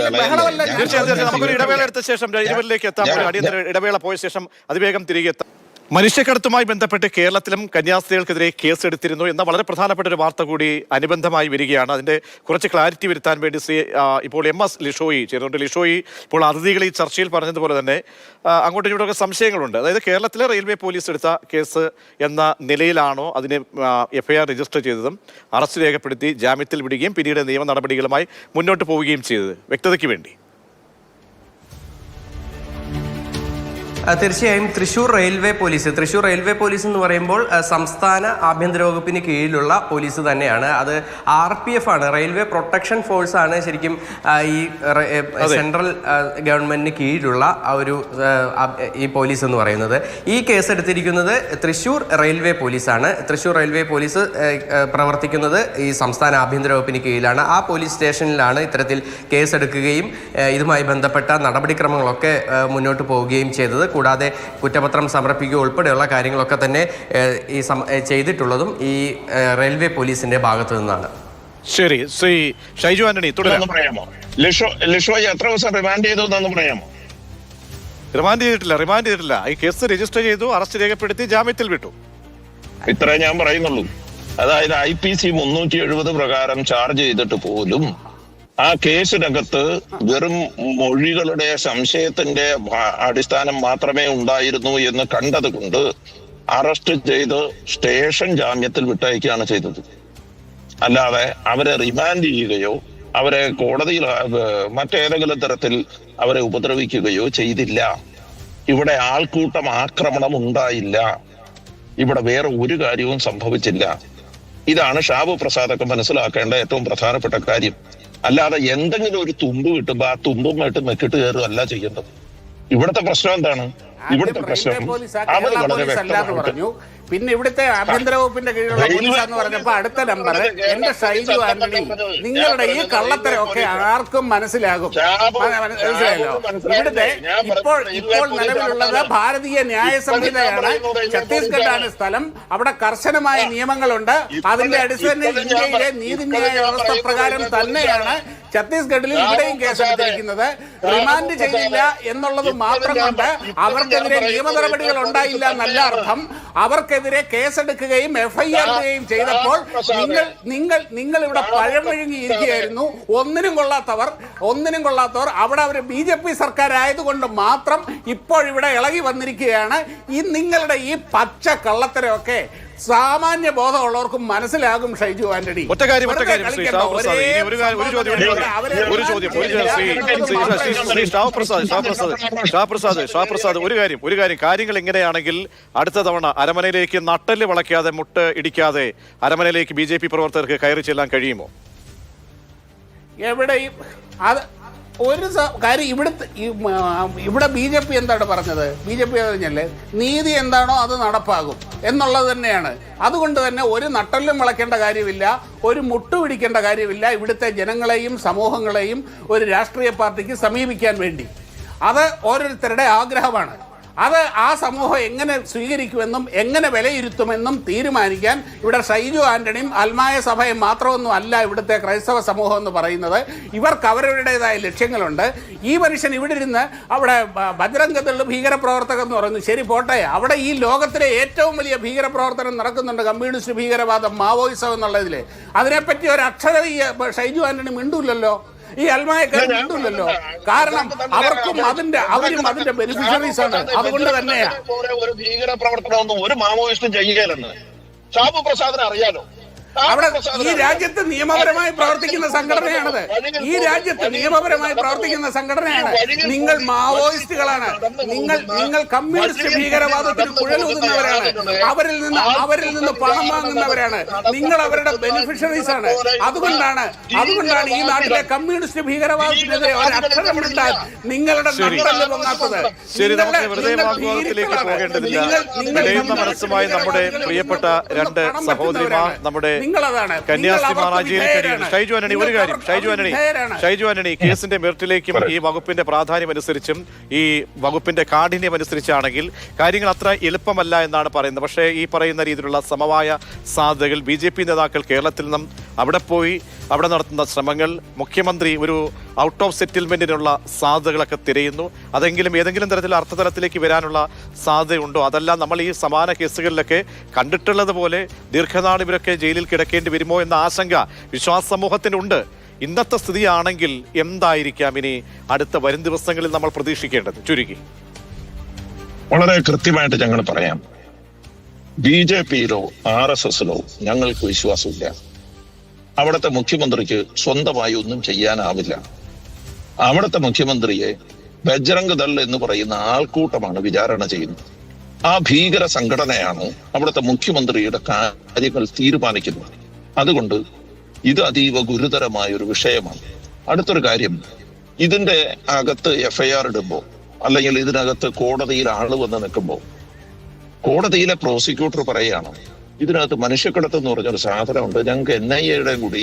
തീർച്ചയായും നമുക്കൊരു ഇടവേള എടുത്ത ശേഷം ഇരുവരിലേക്ക് എത്താം. അടിയന്തര ഇടവേള പോയ ശേഷം അതിവേഗം തിരികെ എത്താം. മനുഷ്യക്കടത്തുമായി ബന്ധപ്പെട്ട് കേരളത്തിലും കന്യാസ്ത്രീകൾക്കെതിരെ കേസെടുത്തിരുന്നു എന്ന വളരെ പ്രധാനപ്പെട്ട ഒരു വാർത്ത കൂടി അനുബന്ധമായി വരികയാണ്. അതിന്റെ കുറച്ച് ക്ലാരിറ്റി വരുത്താൻ വേണ്ടി ഇപ്പോൾ MS ലിഷോയി ചേർന്നുകൊണ്ട്, ലിഷോയി ഇപ്പോൾ അതിഥികൾ ഈ ചർച്ചയിൽ പറഞ്ഞതുപോലെ തന്നെ അങ്ങോട്ടും ഇങ്ങോട്ടൊക്കെ സംശയങ്ങളുണ്ട്. അതായത് കേരളത്തിലെ റെയിൽവേ പോലീസ് എടുത്ത കേസ് എന്ന നിലയിലാണോ അതിന് FIR രജിസ്റ്റർ ചെയ്തതും അറസ്റ്റ് രേഖപ്പെടുത്തി ജാമ്യത്തിൽ വിടുകയും പിന്നീട് നിയമ നടപടികളുമായി മുന്നോട്ട് പോവുകയും ചെയ്തത്? വ്യക്തതയ്ക്ക് വേണ്ടി. തീർച്ചയായും തൃശ്ശൂർ റെയിൽവേ പോലീസ് എന്ന് പറയുമ്പോൾ സംസ്ഥാന ആഭ്യന്തര വകുപ്പിന് കീഴിലുള്ള പോലീസ് തന്നെയാണ്. അത് RPF ആണ്, റെയിൽവേ പ്രൊട്ടക്ഷൻ ഫോഴ്സ് ആണ് ശരിക്കും ഈ സെൻട്രൽ ഗവൺമെന്റിന് കീഴിലുള്ള ഒരു ഈ പോലീസ് എന്ന് പറയുന്നത്. ഈ കേസ് എടുത്തിരിക്കുന്നത് തൃശ്ശൂർ റെയിൽവേ പോലീസാണ്. തൃശ്ശൂർ റെയിൽവേ പോലീസ് പ്രവർത്തിക്കുന്നത് ഈ സംസ്ഥാന ആഭ്യന്തര വകുപ്പിന് കീഴിലാണ്. ആ പോലീസ് സ്റ്റേഷനിലാണ് ഇത്തരത്തിൽ കേസെടുക്കുകയും ഇതുമായി ബന്ധപ്പെട്ട നടപടിക്രമങ്ങളൊക്കെ മുന്നോട്ട് പോവുകയും ചെയ്തത്. കൂടാതെ കുറ്റപത്രം സമർപ്പിക്കുക ഉൾപ്പെടെയുള്ള കാര്യങ്ങളൊക്കെ തന്നെ ഈ ചെയ്തിട്ടുള്ളതും ഈ റെയിൽവേ പോലീസിന്റെ ഭാഗത്തു നിന്നാണ്. ശരി, ശ്രീ ഷൈജു ആന്റണി പറയാമോ? ലിഷോയെ എത്ര ദിവസം റിമാൻഡ് ചെയ്തു പറയാമോ? റിമാൻഡ് ചെയ്തിട്ടില്ല. ഈ കേസ് രജിസ്റ്റർ ചെയ്തു, അറസ്റ്റ് രേഖപ്പെടുത്തി ജാമ്യത്തിൽ വിട്ടു. ഇത്രേ ഞാൻ പറയുന്നുള്ളൂ. അതായത് IPC 370 പ്രകാരം ചാർജ് ചെയ്തിട്ട് പോലും ആ കേസിനകത്ത് വെറും മൊഴികളുടെ സംശയത്തിന്റെ അടിസ്ഥാനം മാത്രമേ ഉണ്ടായിരുന്നു എന്ന് കണ്ടത് കൊണ്ട് അറസ്റ്റ് ചെയ്ത് സ്റ്റേഷൻ ജാമ്യത്തിൽ വിട്ടയക്കുകയാണ് ചെയ്തത്. അല്ലാതെ അവരെ റിമാൻഡ് ചെയ്യുകയോ അവരെ കോടതിയിൽ മറ്റേതെങ്കിലും തരത്തിൽ അവരെ ഉപദ്രവിക്കുകയോ ചെയ്തില്ല. ഇവിടെ ആൾക്കൂട്ടം ആക്രമണം ഉണ്ടായില്ല. ഇവിടെ വേറെ ഒരു കാര്യവും സംഭവിച്ചില്ല. ഇതാണ് ഷാബു പ്രസാദൊക്കെ മനസ്സിലാക്കേണ്ട ഏറ്റവും പ്രധാനപ്പെട്ട കാര്യം. അല്ലാതെ എന്തെങ്കിലും ഒരു തുമ്പ് കിട്ടുമ്പോ ആ തുമ്പുമായിട്ട് മെക്കിട്ട് കയറുകയല്ല ചെയ്യേണ്ടത്. ഇവിടുത്തെ പ്രശ്നം എന്താണ്? ഇവിടുത്തെ പ്രശ്നം അവർ വളരെ വ്യക്തമാണ്. പിന്നെ ഇവിടുത്തെ ആഭ്യന്തര വകുപ്പിന്റെ കീഴിലുള്ള പോലീസ് എന്ന് പറഞ്ഞപ്പോ അടുത്ത നമ്പർ എന്റെ ഷൈജു ആന്റണി, നിങ്ങളുടെ ഈ കള്ളത്തരമൊക്കെ ആർക്കും മനസ്സിലാകും. മനസ്സിലായല്ലോ? ഇവിടുത്തെ ഇപ്പോൾ നിലവിലുള്ളത് ഭാരതീയ ന്യായ സംഹിതയാണ്. ഛത്തീസ്ഗഡാണ് സ്ഥലം. അവിടെ കർശനമായ നിയമങ്ങളുണ്ട്. അതിന്റെ അടിസ്ഥാനത്തിൽ ഇന്ത്യയിലെ നീതിന്യായ വ്യവസ്ഥ പ്രകാരം തന്നെയാണ് ഛത്തീസ്ഗഡിലും ഇവിടെയും കേസെടുത്തിരിക്കുന്നത്. റിമാൻഡ് ചെയ്തില്ല എന്നുള്ളത് മാത്രം കൊണ്ട് അവർക്കെതിരെ നിയമ നടപടികൾ ഉണ്ടായില്ല എന്നല്ല അർത്ഥം. അവർക്കെതിരെ കേസെടുക്കുകയും FIR ഇടുകയും ചെയ്തപ്പോൾ നിങ്ങൾ ഇവിടെ പഴമൊഴുങ്ങിയിരിക്കുകയായിരുന്നു. ഒന്നിനും കൊള്ളാത്തവർ അവിടെ അവർ BJP സർക്കാർ ആയതുകൊണ്ട് മാത്രം ഇപ്പോഴിവിടെ ഇളകി വന്നിരിക്കുകയാണ്. ഈ നിങ്ങളുടെ ഈ പച്ച കള്ളത്തരമൊക്കെ സാമാന്യ ബോധമുള്ളവർക്കും മനസ്സിലാകും. ഷൈജു ആന്റണി, ഒരു കാര്യം കാര്യങ്ങൾ ഇങ്ങനെയാണെങ്കിൽ അടുത്ത തവണ അരമനയിലേക്ക് നട്ടല് വളയ്ക്കാതെ മുട്ട് ഇടിക്കാതെ അരമനയിലേക്ക് BJP പ്രവർത്തകർക്ക് കയറി ചെല്ലാൻ കഴിയുമോ? എവിടെയും അത് ഒരു കാര്യം ഇവിടെ BJP എന്താണ് പറഞ്ഞത്? BJP പറഞ്ഞല്ലേ നീതി എന്താണോ അത് നടപ്പാകും എന്നുള്ളത് തന്നെയാണ്. അതുകൊണ്ട് തന്നെ ഒരു നട്ടലും വളയ്ക്കേണ്ട കാര്യമില്ല, ഒരു മുട്ടുപിടിക്കേണ്ട കാര്യമില്ല ഇവിടുത്തെ ജനങ്ങളെയും സമൂഹങ്ങളെയും ഒരു രാഷ്ട്രീയ പാർട്ടിക്ക് സമീപിക്കാൻ വേണ്ടി. അത് ഓരോരുത്തരുടെ ആഗ്രഹമാണ്. അത് ആ സമൂഹം എങ്ങനെ സ്വീകരിക്കുമെന്നും എങ്ങനെ വിലയിരുത്തുമെന്നും തീരുമാനിക്കാൻ ഇവിടെ ഷൈജു ആന്റണിയും അൽമായ സഭയും മാത്രമൊന്നും അല്ല ഇവിടുത്തെ ക്രൈസ്തവ സമൂഹം എന്ന് പറയുന്നത്. ഇവർക്ക് അവരുടേതായ ലക്ഷ്യങ്ങളുണ്ട്. ഈ മനുഷ്യൻ ഇവിടെ ഇരുന്ന് അവിടെ ബജ്രംഗത്തുള്ള ഭീകരപ്രവർത്തകർ എന്ന് പറയുന്നു. ശരി പോട്ടെ, അവിടെ ഈ ലോകത്തിലെ ഏറ്റവും വലിയ ഭീകരപ്രവർത്തനം നടക്കുന്നുണ്ട്, കമ്മ്യൂണിസ്റ്റ് ഭീകരവാദം, മാവോയിസം എന്നുള്ളതിൽ. അതിനെപ്പറ്റി ഒരു അക്ഷരം ഈ ഷൈജു ആന്റണി മിണ്ടൂല്ലല്ലോ, ഈ അൽമായക്കാർ മിണ്ടൂല്ലല്ലോ. കാരണം അവരും അതിന്റെ ബെനിഫിഷ്യറീസ് ആണ്. അതുകൊണ്ട് തന്നെയാ ഒരു ഭീകര പ്രവർത്തനമൊന്നും ഒരു മാവോയിസ്റ്റും ചെയ്യുകയല്ലെന്ന് ഷാബു പ്രസാദിനെ അറിയാലോ. അവിടെ ഈ രാജ്യത്ത് നിയമപരമായി പ്രവർത്തിക്കുന്ന സംഘടനയാണത്. ഈ രാജ്യത്ത് നിയമപരമായി പ്രവർത്തിക്കുന്ന സംഘടനയാണ്. നിങ്ങൾ മാവോയിസ്റ്റുകളാണ്. നിങ്ങൾ കമ്മ്യൂണിസ്റ്റ് ഭീകരവാദത്തിന് കുഴലൂതുന്നവരാണ്. അവരിൽ നിന്ന് പണം വാങ്ങുന്നവരാണ്. നിങ്ങൾ അവരുടെ ബെനിഫിഷ്യറീസ് ആണ്. അതുകൊണ്ടാണ് ഈ നാട്ടിലെ കമ്മ്യൂണിസ്റ്റ് ഭീകരവാദത്തിനെതിരെ ഒരക്ഷരം ഇട്ടാൽ നിങ്ങളുടെ നട്ടല് പൊങ്ങാത്തത്. ശരി, നമുക്ക് വെറുതെ വാഗ്വാദത്തിലേക്ക് പോകേണ്ടതില്ല. മനസ്സുമായി നമ്മുടെ പ്രിയപ്പെട്ട രണ്ട് സഹോദരിമാർ, നമ്മുടെ കന്യാസ്ത്രീ മഹാരാജിയിൽ കഴിയുന്നു. ഷൈജു ആന്റണി കേസിന്റെ മെറിറ്റിലേക്കും ഈ വകുപ്പിന്റെ പ്രാധാന്യം അനുസരിച്ചും ഈ വകുപ്പിന്റെ കാഠിന്യം അനുസരിച്ചാണെങ്കിൽ കാര്യങ്ങൾ അത്ര എളുപ്പമല്ല എന്നാണ് പറയുന്നത്. പക്ഷേ ഈ പറയുന്ന രീതിയിലുള്ള സമവായ സാധ്യതകൾ BJP നേതാക്കൾ കേരളത്തിൽ നിന്നും അവിടെ പോയി അവിടെ നടത്തുന്ന ശ്രമങ്ങൾ, മുഖ്യമന്ത്രി ഒരു ഔട്ട് ഓഫ് സെറ്റിൽമെന്റിനുള്ള സാധ്യതകളൊക്കെ തിരയുന്നു. അതെങ്കിലും ഏതെങ്കിലും തരത്തിൽ അർത്ഥതലത്തിലേക്ക് വരാനുള്ള സാധ്യതയുണ്ടോ? അതല്ല നമ്മൾ ഈ സമാന കേസുകളിലൊക്കെ കണ്ടിട്ടുള്ളത് പോലെ ദീർഘനാൾ ഇവരൊക്കെ ജയിലിൽ കിടക്കേണ്ടി വരുമോ എന്ന ആശങ്ക വിശ്വാസ സമൂഹത്തിനുണ്ട്. ഇന്നത്തെ സ്ഥിതിയാണെങ്കിൽ എന്തായിരിക്കാം ഇനി അടുത്ത വരും ദിവസങ്ങളിൽ നമ്മൾ പ്രതീക്ഷിക്കേണ്ടത്? ചുരുക്കി വളരെ കൃത്യമായിട്ട് ഞങ്ങൾ പറയാം. BJPയിലോ RSSലോ ഞങ്ങൾക്ക് വിശ്വാസമില്ല. അവിടുത്തെ മുഖ്യമന്ത്രിക്ക് സ്വന്തമായി ഒന്നും ചെയ്യാനാവില്ല. അവിടുത്തെ മുഖ്യമന്ത്രിയെ ബജ്രംഗ് ദൾ എന്ന് പറയുന്ന ആൾക്കൂട്ടമാണ് വിചാരണ ചെയ്യുന്നത്. ആ ഭീകര സംഘടനയാണ് അവിടുത്തെ മുഖ്യമന്ത്രിയുടെ കാര്യങ്ങൾ തീരുമാനിക്കുന്നത്. അതുകൊണ്ട് ഇത് അതീവ ഗുരുതരമായ ഒരു വിഷയമാണ്. അടുത്തൊരു കാര്യം, ഇതിന്റെ അകത്ത് FIR ഇടുമ്പോൾ അല്ലെങ്കിൽ ഇതിനകത്ത് കോടതിയിൽ ആള് വന്ന് നിൽക്കുമ്പോൾ കോടതിയിലെ പ്രോസിക്യൂട്ടർ പറയുകയാണ് ഇതിനകത്ത് മനുഷ്യക്കടത്ത് എന്ന് പറഞ്ഞൊരു സാധനമുണ്ട്, ഞങ്ങൾക്ക് NIA കൂടി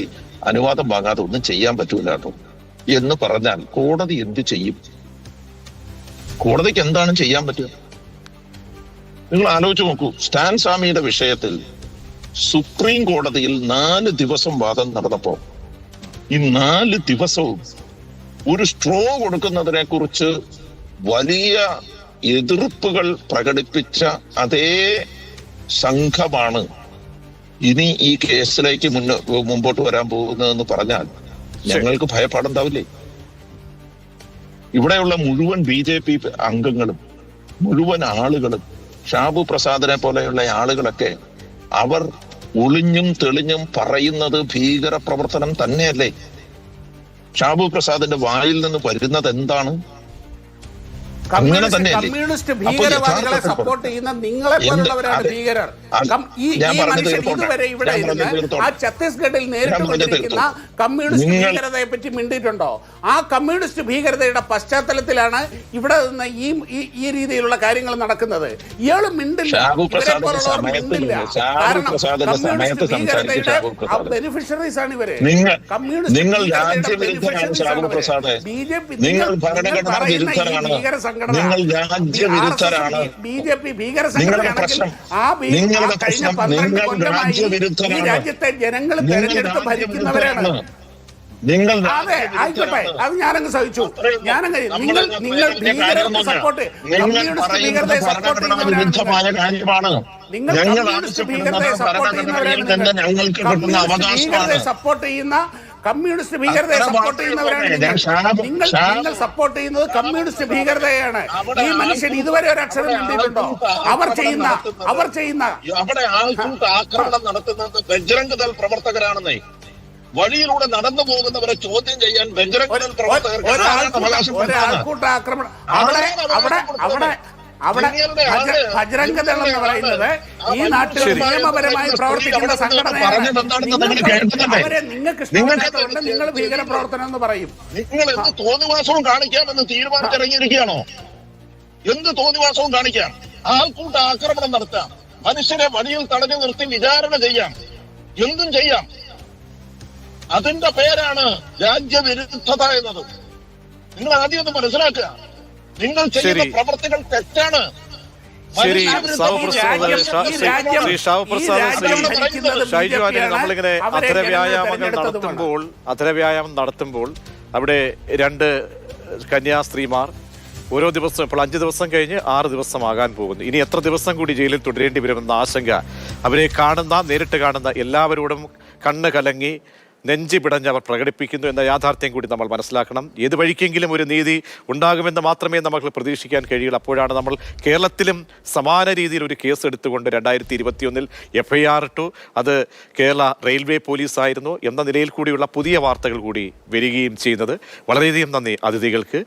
അനുവാദം വാങ്ങാതെ ഒന്നും ചെയ്യാൻ പറ്റൂല കേട്ടോ എന്ന് പറഞ്ഞാൽ കോടതി എന്ത് ചെയ്യും? കോടതിക്ക് എന്താണ് ചെയ്യാൻ പറ്റുക? നിങ്ങൾ ആലോചിച്ച് നോക്കൂ. സ്റ്റാൻ സ്വാമിയുടെ വിഷയത്തിൽ സുപ്രീം കോടതിയിൽ 4 ദിവസം വാദം നടന്നപ്പോ ഈ 4 ദിവസവും ഒരു സ്ട്രോ കൊടുക്കുന്നതിനെ കുറിച്ച് വലിയ എതിർപ്പുകൾ പ്രകടിപ്പിച്ച അതേ സംഘമാണ് ഇനി ഈ കേസിലേക്ക് മുമ്പോട്ട് വരാൻ പോകുന്നതെന്ന് പറഞ്ഞാൽ ഞങ്ങൾക്ക് ഭയപ്പാടുണ്ടാവില്ലേ? ഇവിടെയുള്ള മുഴുവൻ BJP അംഗങ്ങളും മുഴുവൻ ആളുകളും ഷാബു പ്രസാദിനെ പോലെയുള്ള ആളുകളൊക്കെ അവർ ഒളിഞ്ഞും തെളിഞ്ഞും പറയുന്നത് ഭീകര പ്രവർത്തനം തന്നെയല്ലേ? ഷാബു പ്രസാദിന്റെ വായിൽ നിന്ന് വരുന്നത് എന്താണ്? അങ്ങനെ തന്നെ കമ്മ്യൂണിസ്റ്റ് ഭീകരവാദികളെ സപ്പോർട്ട് ചെയ്യുന്ന നിങ്ങളെ പോലുള്ളവരാണ് ഭീകരർ. ഈ മനുഷ്യൻ ഇതുവരെ ഇവിടെ ഇരുന്ന് ആ ഛത്തീസ്ഗഡിൽ നേരിട്ടുകൊണ്ടിരിക്കുന്ന കമ്മ്യൂണിസ്റ്റ് ഭീകരതയെ പറ്റി മിണ്ടിയിട്ടുണ്ടോ? ആ കമ്മ്യൂണിസ്റ്റ് ഭീകരതയുടെ പശ്ചാത്തലത്തിലാണ് ഇവിടെ നിന്ന് ഈ രീതിയിലുള്ള കാര്യങ്ങൾ നടക്കുന്നത്. ഇയാള് മിണ്ടില്ല, ഇവരെ പോലുള്ളവർ മിണ്ടില്ല. കാരണം കമ്മ്യൂണിസ്റ്റ് ഭീകരതയുടെ ബെനിഫിഷ്യറീസ് ആണ് ഇവര്. നിങ്ങൾ രാജ്യവിരുദ്ധരാണ്. BJP നിങ്ങൾ ഭരണഘടനാ വിരുദ്ധരാണ്. നിങ്ങൾ രാജ്യവിരുദ്ധരാണ്. BJP ഭീകര സംഘടനയാണെങ്കിൽ നിങ്ങളുടെ പ്രശ്നം നിങ്ങൾ രാജ്യവിരുദ്ധരാണ്. രാജ്യത്തെ ജനങ്ങൾ തെരഞ്ഞെടുത്ത് ഭരിക്കുന്നവരാണ്. നിങ്ങൾ ആയിക്കോട്ടെ, അത് ഞാനങ്ങ് സഹിച്ചു. നിങ്ങൾ ഭീകരത്തെ സപ്പോർട്ട് കമ്മ്യൂണിസ്റ്റ് ഭീകരതയെ സപ്പോർട്ട് വിരുദ്ധമായ കാര്യമാണ്. നിങ്ങൾ കമ്മ്യൂണിസ്റ്റ് ഭീകരതയെ സപ്പോർട്ട് ചെയ്യുന്ന കമ്മ്യൂണിസ്റ്റ് ഭീകരതയെ സപ്പോർട്ട് ചെയ്യുന്നവരാണ്. നിങ്ങൾ സപ്പോർട്ട് ചെയ്യുന്നത് കമ്മ്യൂണിസ്റ്റ് ഭീകരതയാണ്. ഈ മനുഷ്യൻ ഇതുവരെ ഒരു അക്ഷരം കണ്ടിട്ടുണ്ടോ? അവർ ചെയ്യുന്ന അവിടെ ആൾക്കൂട്ട ആക്രമണം നടത്തുന്നത് ബജ്രംഗ് ദൾ പ്രവർത്തകരാണെന്നേ. വഴിയിലൂടെ നടന്നു പോകുന്നവരെ ചോദ്യം ചെയ്യാൻ ബജ്രംഗ് ദൾ പ്രവർത്തകർ ഒരാൾക്കൂട്ട ആക്രമണം അവിടെ ബജ്രംഗ് ദൾ എന്ന് പറയുന്നത് ഈ നാട്ടിൽ നിയമപരമായി പ്രവർത്തിക്കുന്ന സംഘടനയാണ്. അവരെ നിങ്ങൾക്ക് ഇഷ്ടപ്പെടാത്തതുകൊണ്ട് നിങ്ങൾ ഭീകര പ്രവർത്തനം എന്ന് പറയും. നിങ്ങൾ എന്ത് തോന്നിവാസവും കാണിക്കാമെന്ന് തീരുമാനിച്ചിറങ്ങിയിരിക്കുകയാണോ? എന്ത് തോന്നിവാസവും കാണിക്കാം, ആൾക്കൂട്ട ആക്രമണം നടത്താം, മനുഷ്യരെ വഴിയിൽ തടഞ്ഞു നിർത്തി വിചാരണ ചെയ്യാം, എന്തും ചെയ്യാം. അതിന്റെ പേരാണ് രാജ്യവിരുദ്ധത എന്നത്. നിങ്ങൾ ആദ്യം ഒന്ന് മനസ്സിലാക്കുക. നിങ്ങൾ ചെയ്യുന്ന പ്രവർത്തികൾ തെറ്റാണ്. ശരി, മനുഷ്യവിരുദ്ധ സാവു പ്രവൃത്തി പ്രസാദ്, ശ്രീ ഷാവു പ്രസാദ്, ഷൈജു ആന്റണി, നമ്മളിങ്ങനെ അധരവ്യായാമം നടത്തുമ്പോൾ അവിടെ രണ്ട് കന്യാസ്ത്രീമാർ ഓരോ ദിവസം ഇപ്പോൾ 5 ദിവസം കഴിഞ്ഞ് 6 ദിവസമാകാൻ പോകുന്നു. ഇനി എത്ര ദിവസം കൂടി ജയിലിൽ തുടരേണ്ടി വരുമെന്ന ആശങ്ക അവരെ നേരിട്ട് കാണുന്ന എല്ലാവരോടും കണ്ണ് കലങ്ങി നെഞ്ചി പിടഞ്ഞ് അവർ പ്രകടിപ്പിക്കുന്നു എന്ന യാഥാർത്ഥ്യം കൂടി നമ്മൾ മനസ്സിലാക്കണം. ഏത് വഴിക്കെങ്കിലും ഒരു നീതി ഉണ്ടാകുമെന്ന് മാത്രമേ നമുക്ക് പ്രതീക്ഷിക്കാൻ കഴിയുള്ളൂ. അപ്പോഴാണ് നമ്മൾ കേരളത്തിലും സമാന രീതിയിൽ ഒരു കേസ് എടുത്തുകൊണ്ട് 2021 FIR ഇട്ടു. അത് കേരള റെയിൽവേ പോലീസായിരുന്നു എന്ന നിലയിൽ കൂടിയുള്ള പുതിയ വാർത്തകൾ കൂടി വരികയും ചെയ്യുന്നത്. വളരെയധികം നന്ദി അതിഥികൾക്ക്.